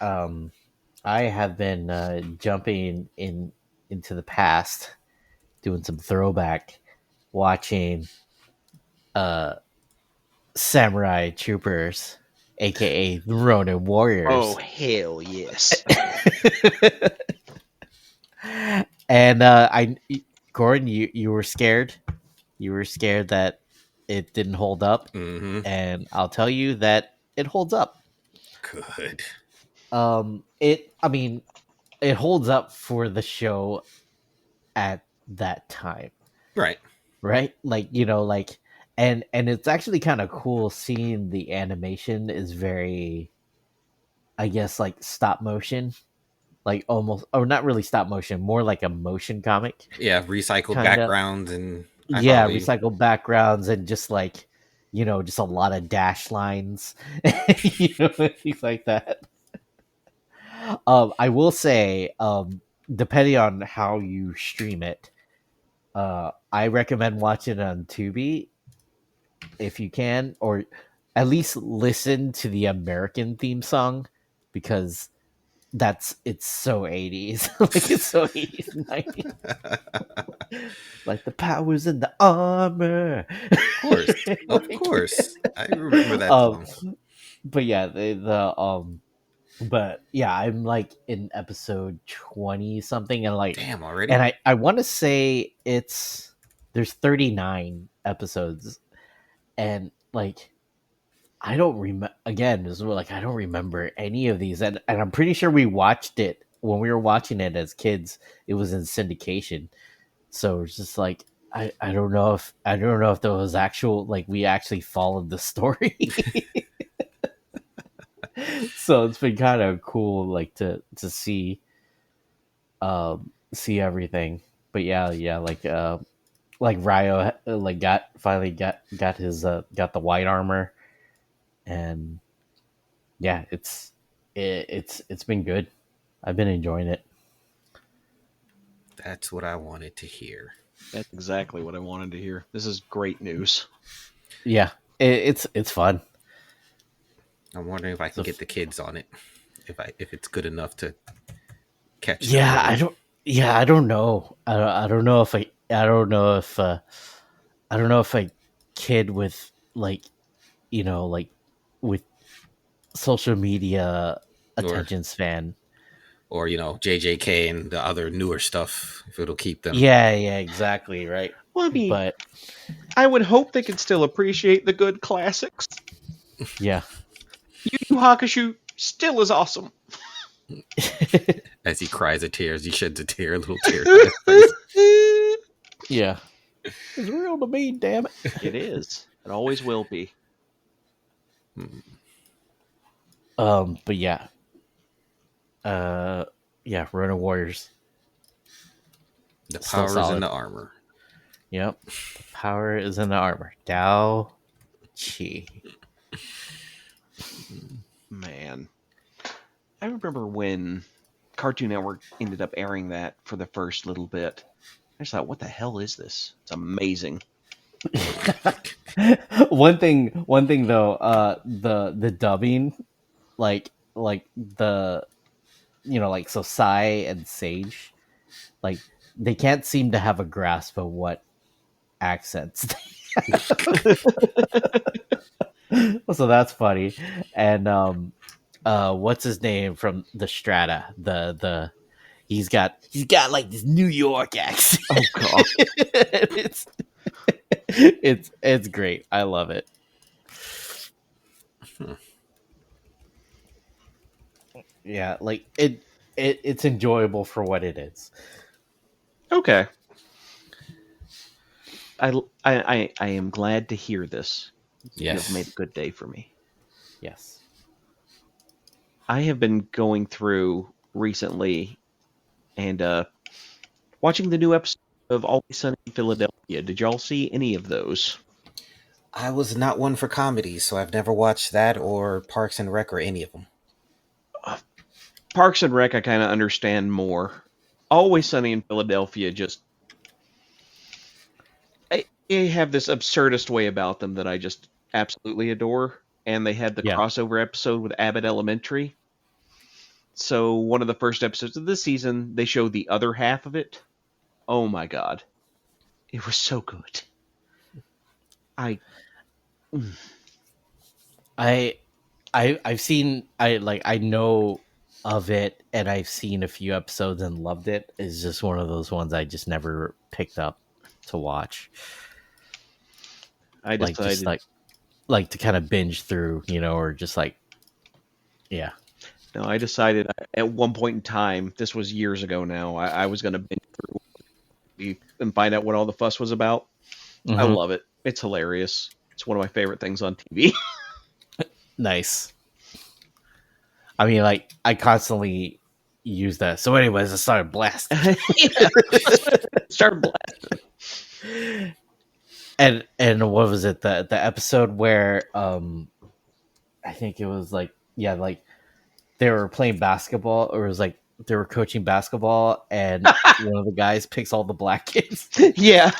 I have been jumping into the past, doing some throwback, watching Samurai Troopers, aka the Ronin Oh, Warriors. hell yes. And Gordon, you were scared. You were scared that it didn't hold up, Mm-hmm. and I'll tell you that it holds up. Good. I mean, it holds up for the show at that time, Right. right? Like, and it's actually kind of cool seeing the animation is very, I guess, like stop motion, like almost, or not really stop motion, more like a motion comic, Yeah, recycled kind of. backgrounds, and I Yeah, follow you. recycled backgrounds and just like, just a lot of dash lines, things like that. I will say, depending on how you stream it, I recommend watching it on Tubi if you can, or at least listen to the American theme song because it's so 80s. Like it's so 80s and 90s. Like the powers in the armor. Of course. I remember that um, song. but yeah, but yeah, I'm like in episode 20 something, and like, Damn, already? and I want to say there's 39 episodes, and like I don't remember, again, this is like I don't remember any of these, and I'm pretty sure we watched it when we were watching it as kids. It was in syndication, so it's just like I don't know if there was actual, like, we actually followed the story. So it's been kind of cool, like to see everything. But yeah, like Ryo like got his got the white armor, and yeah, it's been good. I've been enjoying it. That's what I wanted to hear. That's exactly what I wanted to hear. This is great news. Yeah, it's fun. I'm wondering if I can get the kids on it. If it's good enough to catch them. Yeah, I don't know. I don't know if I don't know if I don't know if a kid with like, like with social media or attention span. or JJK and the other newer stuff, if it'll keep them. Yeah, exactly, right. Well, I mean, But I would hope they can still appreciate the good classics. yeah. Yu Yu Hakusho still is awesome. As he cries a tear, as he sheds a tear, a little tear. Down his face. Yeah. It's real to me, damn it. It is. It always will be. But yeah. Yeah, Ronin Warriors. The Still power is solid. in the armor. Yep. The power is in the armor. Dao Chi. Man. I remember when Cartoon Network ended up airing that for the first little bit. I just thought, what the hell is this? It's amazing. one thing though, the dubbing, like the like, so Sai and Sage, like they can't seem to have a grasp of what accents they have. So that's funny. And what's his name from the Strata, the he's got like this New York accent. Oh god. It's great. I love it. Yeah, like it's enjoyable for what it is. Okay. I am glad to hear this. Yes. You've made a good day for me. Yes. I have been going through recently and watching the new episode of Always Sunny in Philadelphia. Did y'all see any of those? I was not one for comedy, so I've never watched that or Parks and Rec or any of them. Parks and Rec I kind of understand more. Always Sunny in Philadelphia just they have this absurdist way about them that I just absolutely adore. And they had the Yeah. crossover episode with Abbott Elementary. So one of the first episodes of this season, they showed the other half of it. Oh my god, it was so good. I I I've seen I know of it and I've seen a few episodes and loved it. It's just one of those ones I just never picked up to watch. I Like just decided like to kind of binge through, or just like yeah. no, I decided at one point in time, this was years ago now, I was going to binge through and find out what all the fuss was about. I Mhm. love it. It's hilarious. It's one of my favorite things on TV. Nice. I mean, like I constantly use that. So, anyways, I started blasting, Yeah. Start blasting. and what was it? The episode where I think it was like like they were playing basketball, or it was like they were coaching basketball, and one of the guys picks all the black kids, Yeah.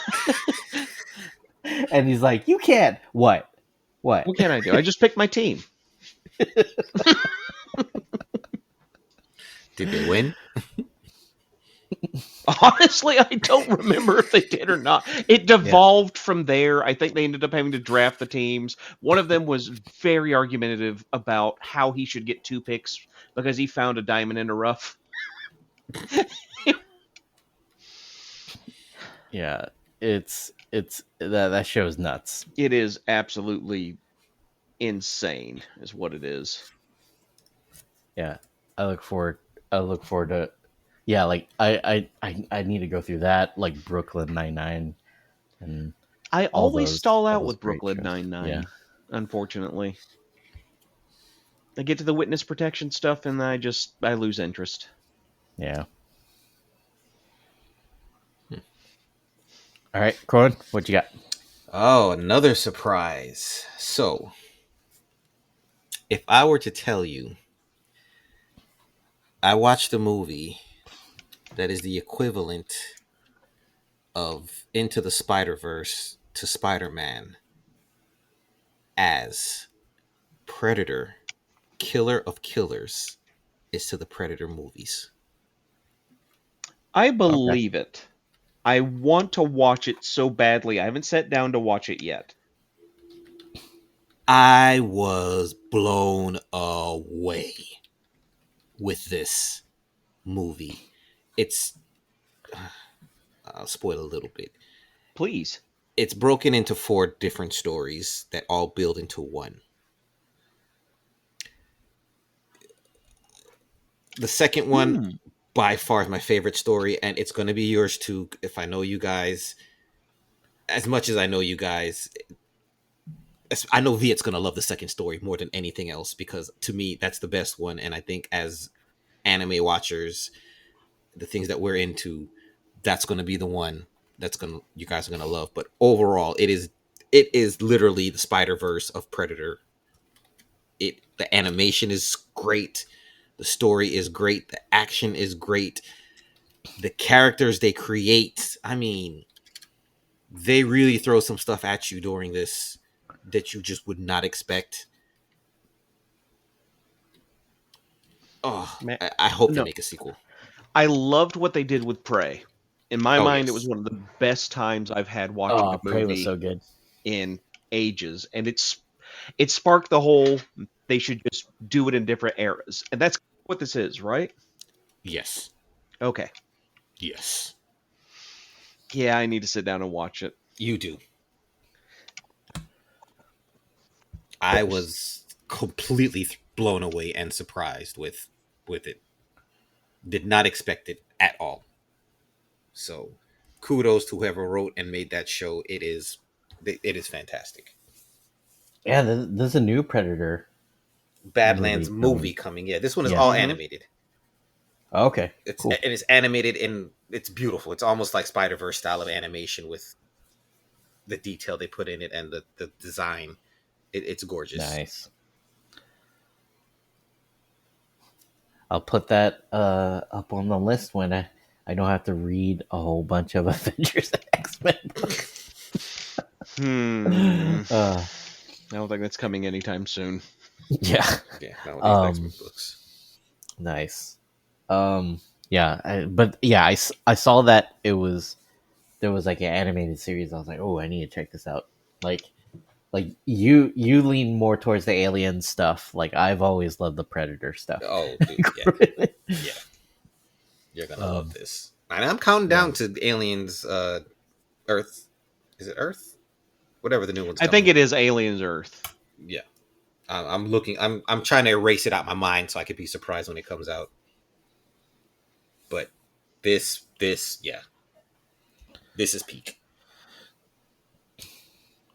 and he's like, "You can't." What? What can I do? I just picked my team. Did they win? Honestly, I don't remember if they did or not. It devolved from there. I think they ended up having to draft the teams. One of them was very argumentative about how he should get 2 picks because he found a diamond in a rough. Yeah, it's that show is nuts. It is absolutely insane, is what it is. Yeah, I look forward. I look forward to. Yeah, like I need to go through that, like Brooklyn 99 and I always stall all out those with great Brooklyn shows. Nine-Nine, Yeah, unfortunately. I get to the witness protection stuff and I lose interest. yeah. All right, Cohen, what you got? Oh, another surprise. So, if I were to tell you, I watched a movie that is the equivalent of Into the Spider-Verse to Spider-Man as Predator, Killer of Killers is to the Predator movies. I Okay. believe it. I want to watch it so badly. I haven't sat down to watch it yet. I was blown away with this movie. It's I'll spoil a little bit. Please. It's broken into 4 different stories that all build into one. The second one by far is my favorite story, and it's going to be yours too. If I know you guys as much as I know you guys, I know Viet's going to love the second story more than anything else, because to me that's the best one. And I think as anime watchers, the things that we're into, that's going to be the one that's going to you guys are going to love. But overall, it is literally the Spider-Verse of Predator. The animation is great, the story is great, the action is great, the characters they create, I mean, they really throw some stuff at you during this that you just would not expect. Oh, Man, I hope they no. make a sequel. I loved what they did with Prey. In my Oh mind, it was yes, one of the best times I've had watching a Oh, Prey was movie so good. in ages, and it sparked the whole they should just do it in different eras, and that's what this is, right? yes, Okay, yes. yeah, I need to sit down and watch it. You do. I was completely blown away and surprised with it. Did not expect it at all. So, kudos to whoever wrote and made that show. It is fantastic. Yeah, there's a new Predator movie Badlands coming. movie coming. Yeah, this one is Yeah. all Mhm. animated. Okay, It's cool. and it's animated and it's beautiful. It's almost like Spider-Verse style of animation with the detail they put in it and the design. It's gorgeous. Nice. I'll put that up on the list when I don't have to read a whole bunch of Avengers and X-Men books. I don't think that's coming anytime soon. Yeah. Yeah, not with these X-Men books. Nice. But yeah, I saw that there was like an animated series. I was like, oh, I need to check this out. Like you lean more towards the alien stuff. Like I've always loved the Predator stuff. Oh, dude, yeah. Yeah. You're gonna love this. And I'm counting down to Aliens Earth. Is it Earth? Whatever the new one's I think it is Aliens Earth. Yeah. I'm looking. I'm trying to erase it out my mind so I could be surprised when it comes out. But this yeah, this is peak.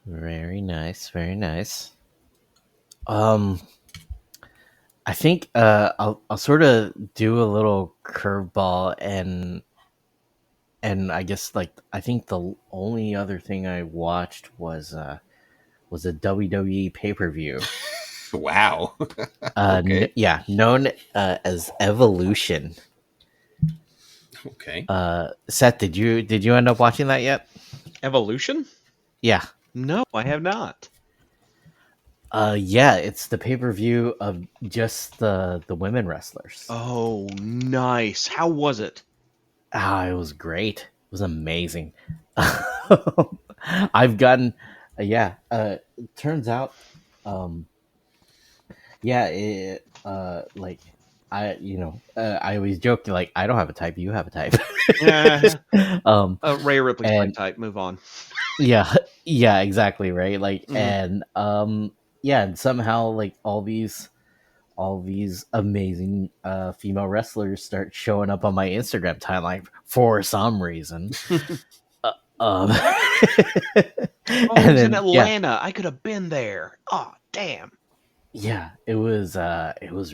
Very nice, very nice. I think I'll sort of do a little curveball and I guess like I think the only other thing I watched was a WWE pay-per-view. Wow. Okay. Known as Evolution. Okay. Seth, did you end up watching that yet? Evolution? Yeah. No, I have not. Yeah, it's the pay-per-view of just the women wrestlers. Oh, nice. How was it? It was great. It was amazing. I've gotten turns out like I always joke like I don't have a type, you have a type. Rhea Ripley's my and type. Move on. yeah, exactly, right? Like and and somehow like all these amazing female wrestlers start showing up on my Instagram timeline for some reason. Oh, it was in Atlanta. I could have been there. Oh, damn. Yeah, it was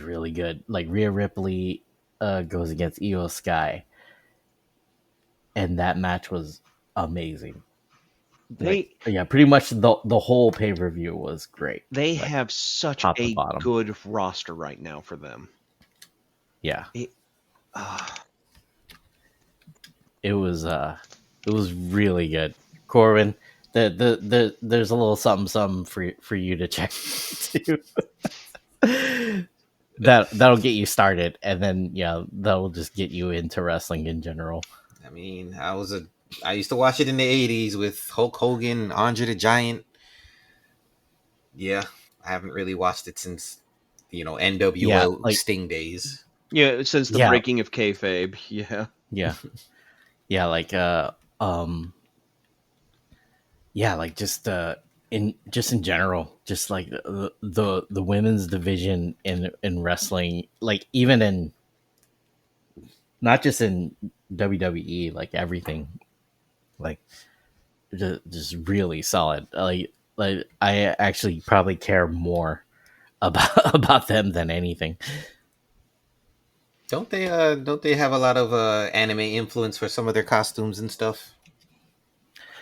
really good. Like Rhea Ripley goes against Io Sky, and that match was amazing. Pretty much the whole pay-per-view was great. They have such a good roster right now for them. Yeah. It was really good. Corbin, there's a little something for you to check too. That'll get you started, and then that'll just get you into wrestling in general. I mean, I used to watch it in the 80s with Hulk Hogan, Andre the Giant. Yeah, I haven't really watched it since, NWO Sting days. Yeah, since the breaking of kayfabe. Yeah. Yeah. Yeah, like like just in general, just like the women's division in wrestling, like even in not just in WWE, like everything, like just really solid. Like I actually probably care more about them than anything. Don't they have a lot of anime influence for some of their costumes and stuff?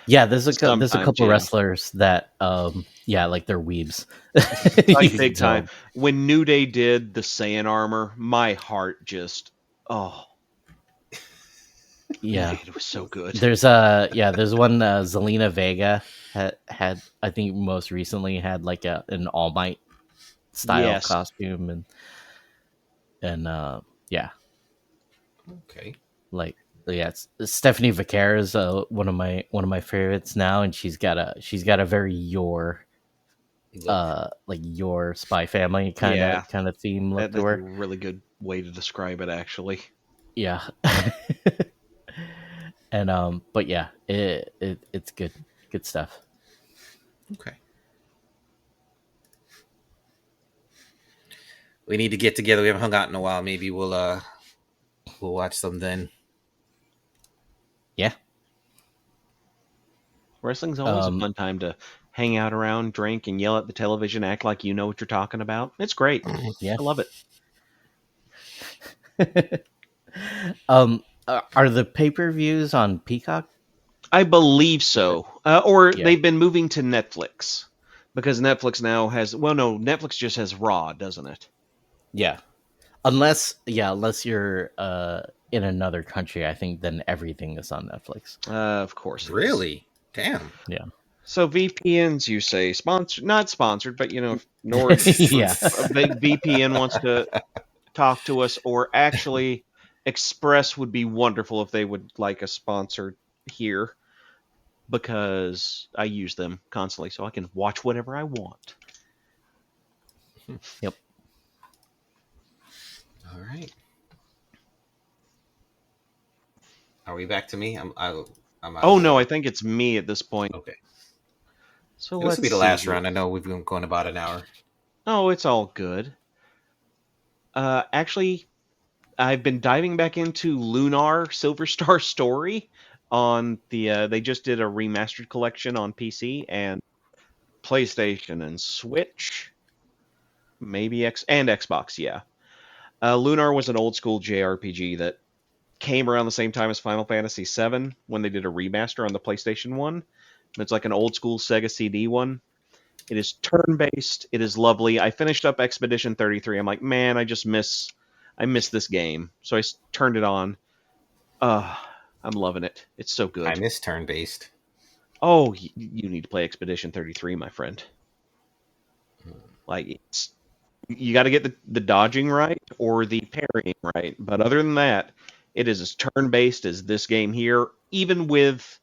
Yeah, there's a couple wrestlers that like they're weebs. Like big time. When New Day did the Saiyan armor, my heart just yeah, it was so good. There's one Zelina Vega had I think most recently had like an All Might style costume and okay, like it's Stephanie Vaquer is one of my favorites now, and she's got a very your Spy Family kind of theme look to her. That's a really good way to describe it, actually. Yeah. And but yeah, it's good stuff. Okay. We need to get together. We haven't hung out in a while. Maybe we'll watch some then. Yeah. Wrestling's always a fun time to hang out around, drink, and yell at the television, act like you know what you're talking about. It's great. Yeah. I love it. Are the pay-per-views on Peacock? I believe so. They've been moving to Netflix. Because Netflix now has... Well, no, Netflix just has Raw, doesn't it? Yeah. unless you're in another country, I think then everything is on Netflix. Of course it is. Really? Damn. Yeah. So VPNs, you say, sponsored, not sponsored, but if Nord, Yeah. a big VPN wants to talk to us, or actually Express would be wonderful if they would like a sponsor here, because I use them constantly, so I can watch whatever I want. Yep. All right. Are we back to me? I'm out Oh of no, I order. think it's me at this point. Okay. So This let's will be the see last here. round. I know we've been going about an hour. Oh, it's all good. Actually, I've been diving back into Lunar Silver Star Story on the. They just did a remastered collection on PC and PlayStation and Switch, maybe and Xbox. Yeah, Lunar was an old school JRPG that came around the same time as Final Fantasy VII when they did a remaster on the PlayStation One. It's like an old school Sega CD one. It is turn based. It is lovely. I finished up Expedition 33. I'm like, man, I miss this game. So I turned it on. Uh, I'm loving it. It's so I good. miss turn-based. Oh, you need to play Expedition 33, my friend. Like, you got to get the dodging right or the parrying right. But other than that, it is as turn based as this game here. Even with,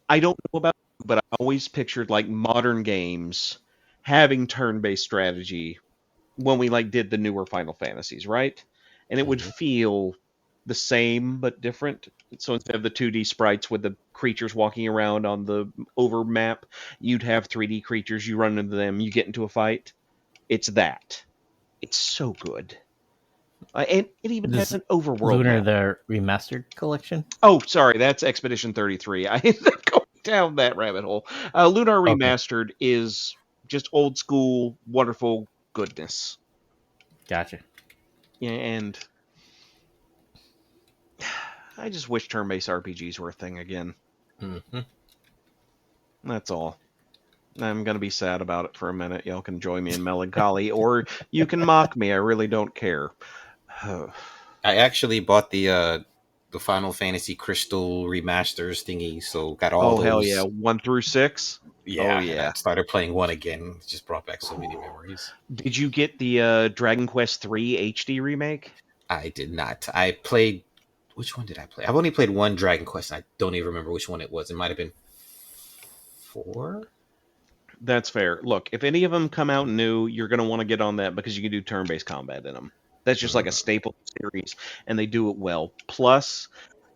I don't know about you, but I always pictured like modern games having turn based strategy when we like did the newer Final Fantasies, right? And it would Hmm. feel the same but different. So instead of the 2D sprites with the creatures walking around on the over map, you'd have 3D creatures. You run into them, you get into a fight. It's that. It's so good. And it even has This an overworld Lunar map. the remastered collection. Oh, sorry, that's Expedition 33. I ended up going down that rabbit hole. Lunar Okay. Remastered is just old school, wonderful goodness. Gotcha. Yeah, and I just wish turn-based RPGs were a thing again. Hmm. That's all. I'm gonna be sad about it for a minute. Y'all can join me in melancholy, or you can mock me. I really don't care. I actually bought the Final Fantasy Crystal remasters thingy, so got all Oh hell yeah, those. 1 through 6. Oh Yeah, and I yeah. started playing one again. It just brought back so many memories. Did you get the Dragon Quest III HD remake? I did not. I played. Which one did I play? I've only played one Dragon Quest. And I don't even remember which one it was. It might have been 4. That's fair. Look, if any of them come out new, you're gonna want to get on that because you can do turn-based combat in them. That's just like a staple series, and they do it well. Plus,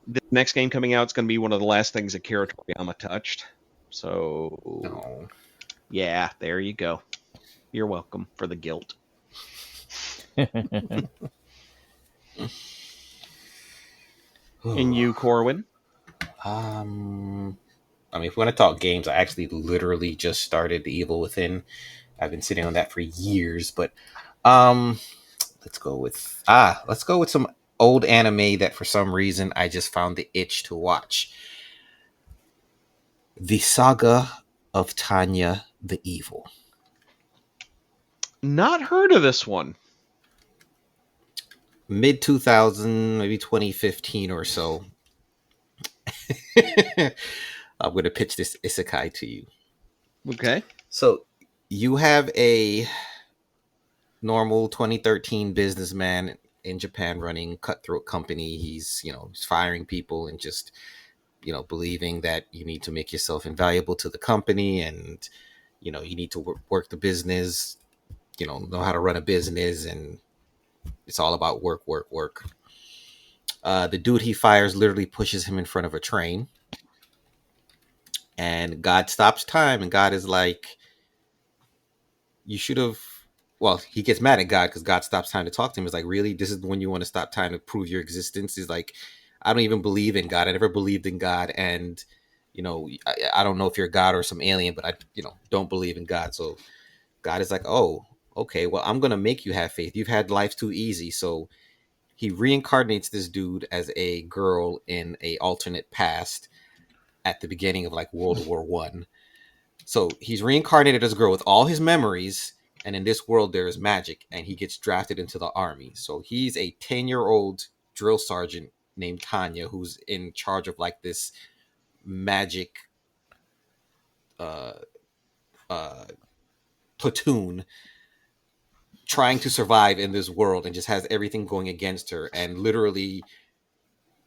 the next game coming out is going to be one of the last things that Akira Toriyama touched. So, No. yeah, there you go. You're welcome for the guilt. And you, Corwin? I mean, if we want to talk games, I actually literally just started The Evil Within. I've been sitting on that for years, but um, let's go with some old anime that for some reason I just found the itch to watch. The Saga of Tanya the Evil. Not heard of this one. Mid 2000, maybe 2015 or so. I'm going to pitch this isekai to you. Okay. So, you have a normal 2013 businessman in Japan running cutthroat company. He's firing people and just, believing that you need to make yourself invaluable to the company, and, you need to work the business, know how to run a business, and it's all about work, work, work. The dude he fires literally pushes him in front of a train, and God stops time, and God is like, you should have. Well, he gets mad at God because God stops time to talk to him. He's like, really? This is when you want to stop time to prove your existence? He's like, I don't even believe in God. I never believed in God. And, I don't know if you're God or some alien, but I, don't believe in God. So God is like, oh, okay, well, I'm going to make you have faith. You've had life too easy. So he reincarnates this dude as a girl in a alternate past at the beginning of like World War One. So he's reincarnated as a girl with all his memories, and in this world there is magic, and he gets drafted into the army. So he's a 10-year-old drill sergeant named Tanya who's in charge of like this magic uh, uh, platoon trying to survive in this world, and just has everything going against her, and literally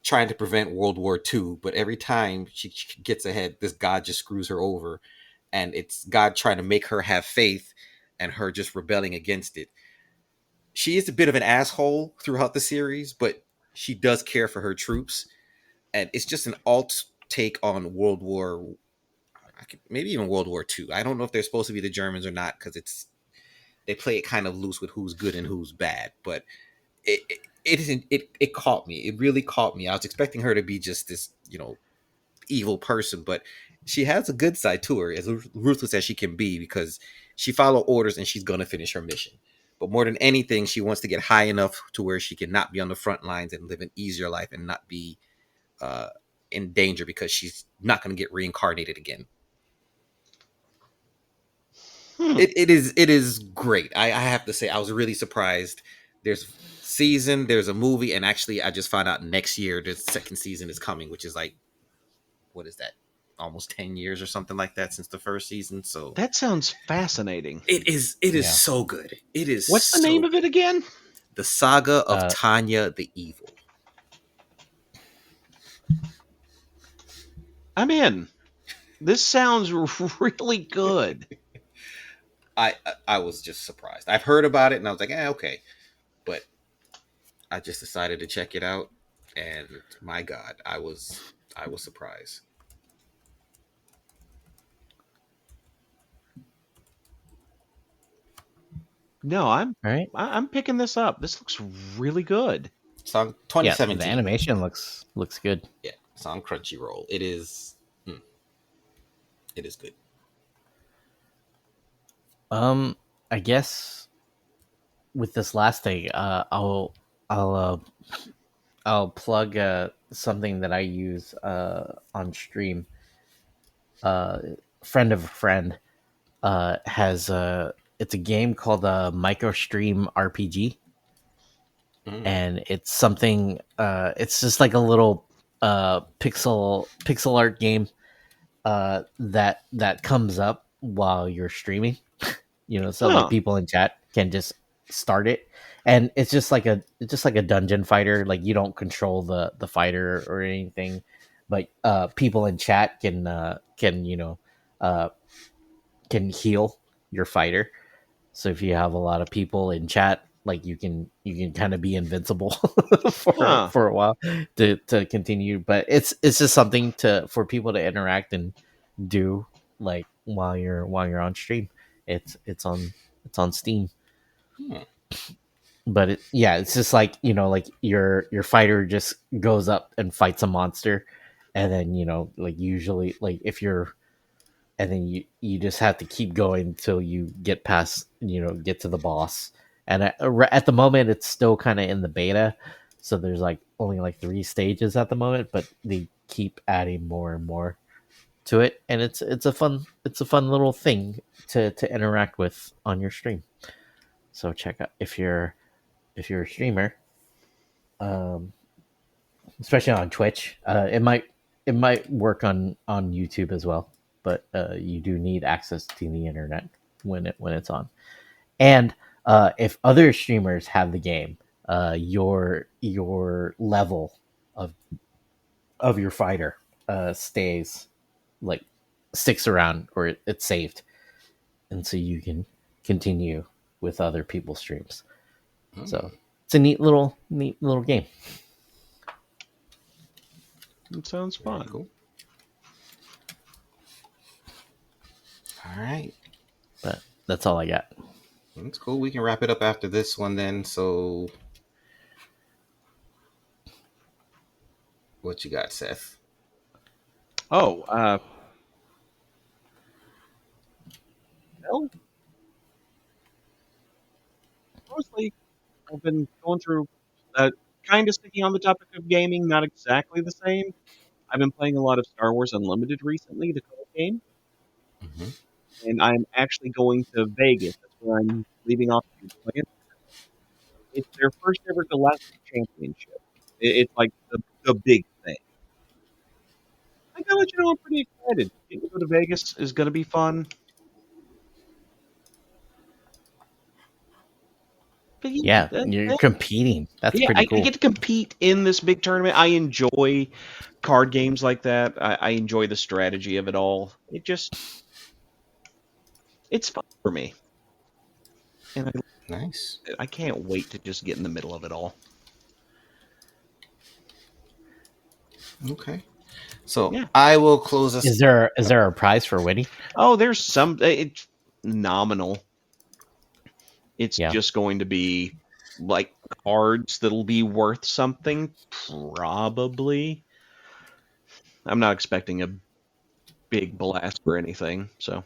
trying to prevent World War II. But every time she gets ahead, this god just screws her over, and it's God trying to make her have faith, and her just rebelling against it. She is a bit of an asshole throughout the series, but she does care for her troops, and it's just an alt take on World War, maybe even World War II. I don't know if they're supposed to be the Germans or not, because they play it kind of loose with who's good and who's bad. But it caught me. It really caught me. I was expecting her to be just this, evil person, but she has a good side to her, as ruthless as she can be, because she follow orders and she's gonna finish her mission. But more than anything, she wants to get high enough to where she can not be on the front lines and live an easier life and not be uh, in danger, because she's not going to get reincarnated again. It is great. I have to say, I was really surprised. There's a movie, and actually I just found out next year the second season is coming, which is like, what is that, almost 10 years or something like that since the first season. So That sounds fascinating. it is Yeah. so good. It is What's the so name of it good. again? The Saga of Uh, Tanya the Evil. I'm in. This sounds really good. I was just surprised. I've heard about it and I was like, okay, but I just decided to check it out, and my God, I was surprised. No, I'm all right. I'm picking this up. This looks really good. It's on Yeah, the 2017. animation looks good. Yeah, it's on Crunchyroll. It is good. I guess with this last thing, I'll I'll plug something that I use on stream. Friend of a friend has it's a game called Microstream RPG, Mm. and it's something. It's just like a little pixel art game that comes up while you're streaming. So like Huh. people in chat can just start it, and it's just like a dungeon fighter. Like you don't control the fighter or anything, but people in chat uh can heal your fighter. So if you have a lot of people in chat, like you can kind of be invincible for Huh. for a while to continue. But it's just something for people to interact and do, like while you're on stream. It's on Steam. Hmm. But it's just like, like your fighter just goes up and fights a monster, and then like usually, like if you're and then you just have to keep going until you get past, get to the boss. And at the moment it's still kind of in the beta, so there's like only like 3 stages at the moment, but they keep adding more and more to it, and it's a fun little thing to interact with on your stream. So check out if you're a streamer, um especially on Twitch. It might work on YouTube as well, but you do need access to the internet when it's on. And if other streamers have the game, your level of your fighter stays, like, sticks around, or it's saved, and so you can continue with other people's streams. So Mm. it's a neat little game. That sounds Very fun. cool. All right, But that's all I got. that's cool. We can wrap it up after this one then. So, what you got, Seth? Oh, well, mostly I've been going through, kind of sticking on the topic of gaming, not exactly the same. I've been playing a lot of Star Wars Unlimited recently, the card game. Mm-hmm. and I'm actually going to Vegas. That's where I'm leaving off to play. It's their first ever Galactic Championship. It's like the big thing. I gotta let you know I'm pretty excited. Getting to go to Vegas is gonna be fun. But Yeah, you're competing. That's yeah, pretty I cool. get to compete in this big tournament. I enjoy card games like that. I enjoy the strategy of it all. It's fun for me, and Nice. I can't wait to just get in the middle of it all. Okay. So Yeah. I will close this. Is there a prize for winning? Oh, there's some. It's nominal. It's Yeah. just going to be like cards that'll be worth something, probably. I'm not expecting a big blast or anything. So,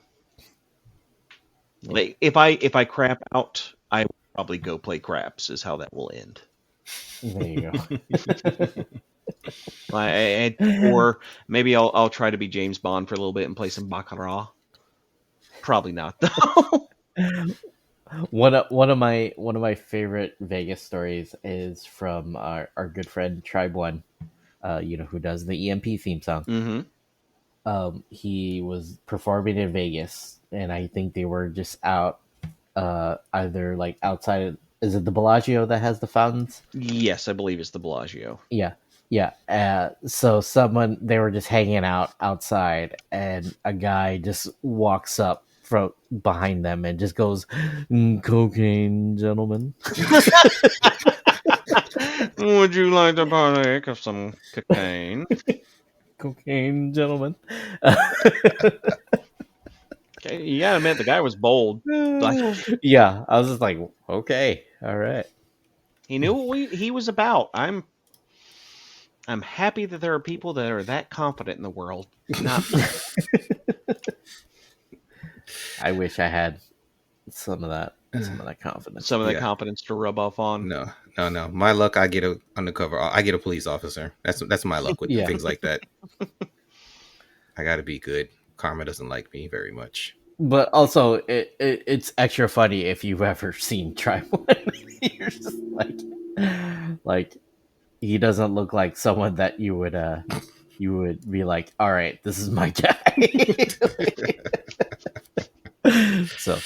like, if I crap out, I will probably go play craps. Is how that will end. There you Or maybe I'll try to be James Bond for a little bit and play some baccarat. Probably not though. go. One of my favorite Vegas stories is from our good friend Tribe One, who does the EMP theme song. hmm He was performing in Vegas, and I think they were just out, either like outside. Is it the Bellagio that has the fountains? Yes, I believe it's the Bellagio. Yeah, yeah. So they were just hanging out outside, and a guy just walks up from behind them and just goes, "Cocaine, gentlemen." Would you like to partake of some cocaine? Cocaine, gentlemen. Okay, you gotta admit the guy was bold. Like Yeah, I was just like, okay, all right. he knew what he was about. I'm happy that there are people that are that confident in the world. Not I wish I had some of that confidence. some of that Yeah. confidence to rub off on. No. My luck, I get a undercover. I get a police officer. That's my luck with Yeah. things like that. I got to be good. Karma doesn't like me very much. But also, it's extra funny if you've ever seen Try One. You're just like he doesn't look like someone that you would be like, all right, this is my guy. So,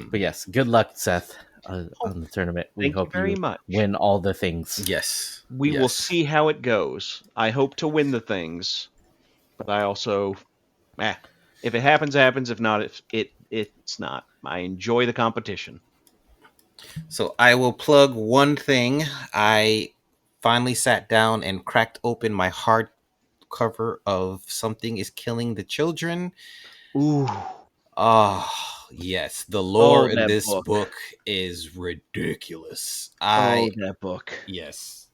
but yes, good luck, Seth, on the tournament. We Thank you hope very much. win all the things. Yes. We will Yes. see how it goes. I hope to win the things, but I also, if it happens, happens. If not, it's not. I enjoy the competition. So I will plug one thing. I finally sat down and cracked open my hardcover of Something is Killing the Children. Ooh, Oh, yes. The lore in that this book. book is ridiculous. that book. Yes.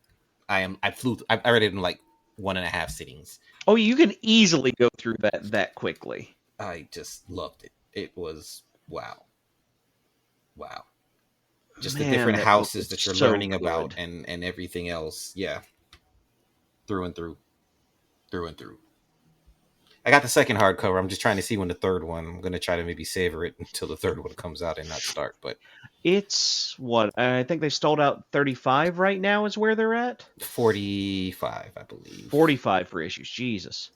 I read it in like 1.5 sittings. Oh, you can easily go through that quickly. I just loved it. It was wow. Just the Man, different that book houses was that you're so learning about good. and everything else. Yeah. Through and through. I got the second hardcover. I'm just trying to see when the third one. I'm gonna try to maybe savor it until the third one comes out and not start. But It's what I think they stalled out 35 right now is where they're at. 45, I believe. 45 for issues. Jesus,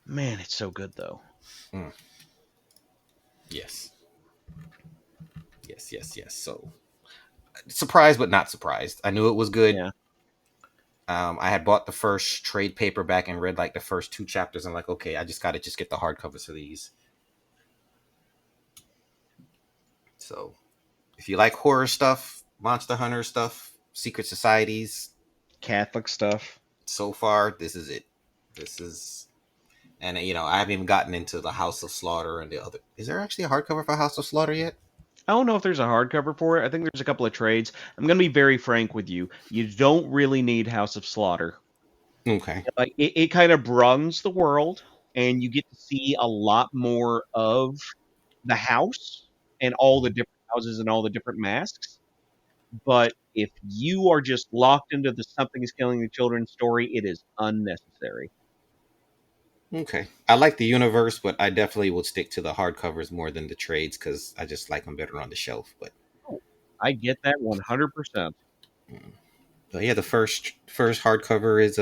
man, it's so good though. Yes. So surprised, but not surprised. I knew it was good. Yeah. I had bought the first trade paperback and read like the first 2 chapters. I'm like, okay, I just got to get the hardcovers for these. So if you like horror stuff, Monster Hunter stuff, secret societies, Catholic stuff. so far, this is it. And I haven't even gotten into the House of Slaughter and the other. Is there actually a hardcover for House of Slaughter yet? I don't know if there's a hardcover for it. I think there's a couple of trades. I'm going to be very frank with you. You don't really need House of Slaughter. Okay. Like it kind of broadens the world, and you get to see a lot more of the house and all the different houses and all the different masks. But if you are just locked into the Something is Killing the Children story, it is unnecessary. Okay. I like the universe, but I definitely would stick to the hardcovers more than the trades because I just like them better on the shelf. Oh, I get that 100%. Mm. But yeah, the first hardcover is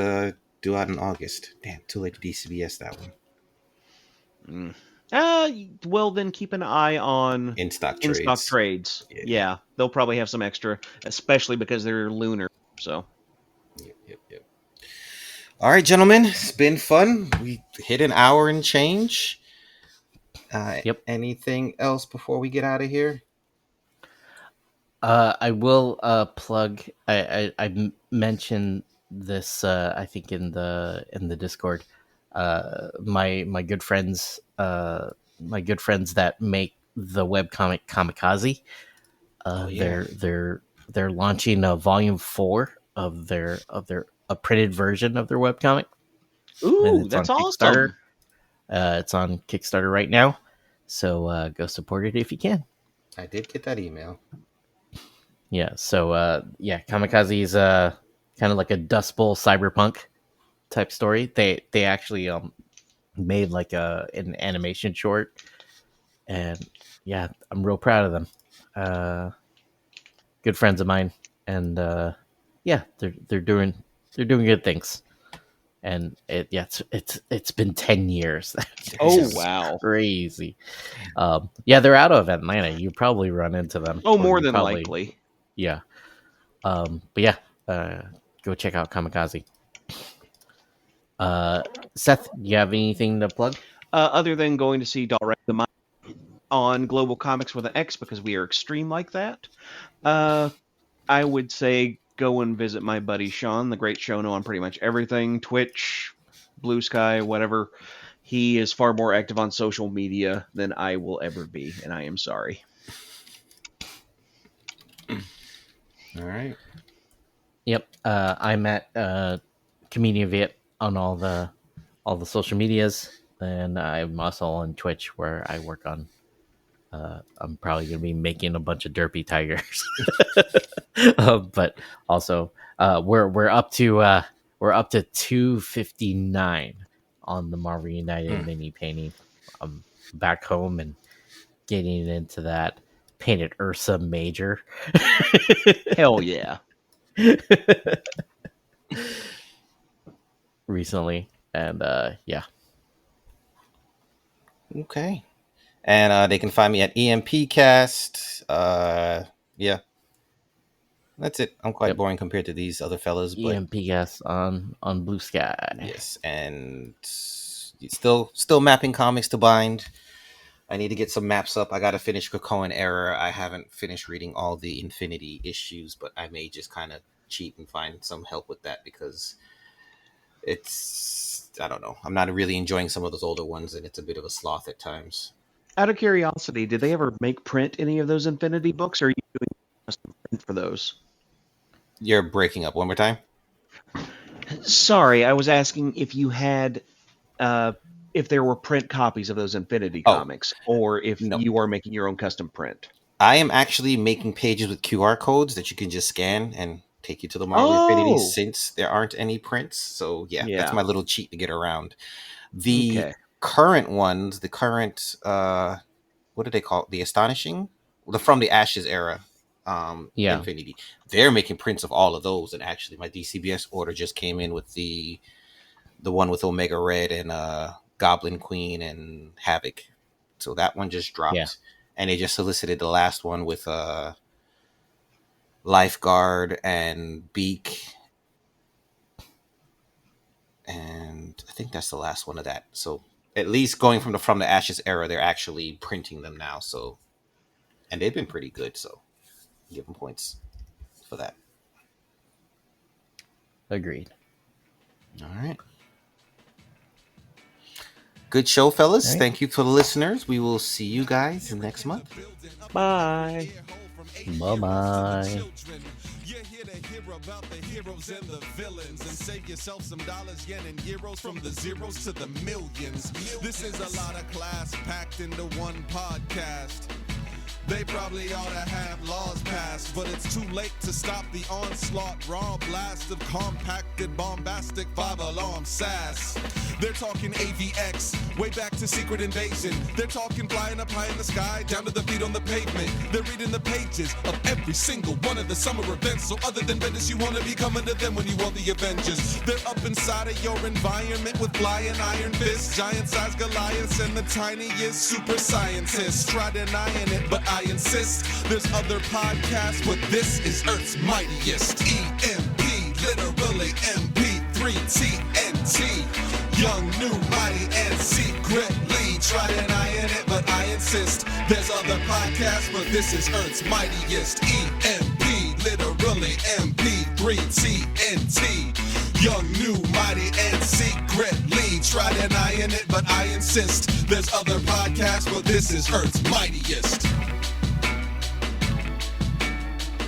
due out in August. Damn, too late to DCBS that one. Mm. Well, then keep an eye on In stock in-stock trades. trades. Yeah. Yeah, they'll probably have some extra, especially because they're lunar. So, Yep. All right, gentlemen, it's been fun. We hit an hour and change. Yep. Anything else before we get out of here? I will plug. Mentioned this. I think in the Discord. My good friends. My good friends that make the webcomic Kamikaze. Oh yeah. They're launching a volume 4 of their a printed version of their webcomic, and ooh, it's on that's Kickstarter. awesome. It's on Kickstarter right now, so go support it if you can. I did get that email. Yeah, so yeah, Kamikaze is kind of like a Dust Bowl cyberpunk type story. They actually made like an animation short, and yeah, I'm real proud of them. Good friends of mine, and yeah, they're doing good things. And it's been 10 years. Oh, Just wow. crazy. Yeah, they're out of Atlanta. You probably run into them. Oh, or more you than probably likely. Yeah. But yeah, go check out Kamikaze. Seth, do you have anything to plug? Other than going to see Direct the Mind on Global Comics with an X because we are extreme like that, I would say go and visit my buddy Sean, the Great Shono, on pretty much everything: Twitch, Blue Sky, whatever. He is far more active on social media than I will ever be, and I am sorry. All right. Yep. I'm at Comedian Viet on all the social medias, and I'm also on Twitch where I work on. I'm probably gonna be making a bunch of derpy tigers, but also we're up to 259 on the Marvel United mini painting. I'm back home and getting into that painted Ursa Major. Hell yeah. Recently, and yeah. Okay. And they can find me at EMPcast. Yeah. That's it. I'm quite Yep. boring compared to these other fellas, but EMPS on Blue Sky. yes, and still mapping comics to bind. I need to get some maps up. I got to finish Krakoan Era. I haven't finished reading all the Infinity issues, but I may just kind of cheat and find some help with that because I don't know. I'm not really enjoying some of those older ones, and it's a bit of a sloth at times. Out of curiosity, did they ever make print any of those Infinity books, or are you doing custom print for those? You're breaking up one more time. Sorry, I was asking if you had, if there were print copies of those Infinity comics, or if No. you are making your own custom print. I am actually making pages with QR codes that you can just scan and take you to the Marvel Infinity since there aren't any prints. So yeah, that's my little cheat to get around. The current ones, what do they call it? The Astonishing? The From the Ashes era Infinity. They're making prints of all of those, and actually my DCBS order just came in with the one with Omega Red and Goblin Queen and Havoc. So that one just dropped. Yeah. And they just solicited the last one with Lifeguard and Beak. And I think that's the last one of that. So at least going from the Ashes era, they're actually printing them now. So, and they've been pretty good. So give them points for that. Agreed. All right. Good show, fellas. Right. Thank you for the listeners. We will see you guys next month. Bye. Bye-bye. You're here to hear about the heroes and the villains and save yourself some dollars, yen, and euros from the zeros to the millions. This is a lot of class packed into one podcast. They probably ought to have laws passed, but it's too late to stop the onslaught. Raw blast of compacted, bombastic, 5-alarm sass. They're talking AVX, way back to Secret Invasion. They're talking flying up high in the sky, down to the feet on the pavement. They're reading the pages of every single one of the summer events. So other than Venice, you wanna be coming to them when you want the Avengers. They're up inside of your environment with flying iron fists, giant-sized Goliaths, and the tiniest super scientists. Try denying it, but I insist. There's other podcasts, but this is Earth's mightiest. EMP, literally MP3 TNT. Young, new, mighty, and secretly. Try denying it, but I insist. There's other podcasts, but this is Earth's mightiest. EMP, literally MP3 TNT. Young, new, mighty, and secretly. Try denying it, but I insist. There's other podcasts, but this is Earth's mightiest.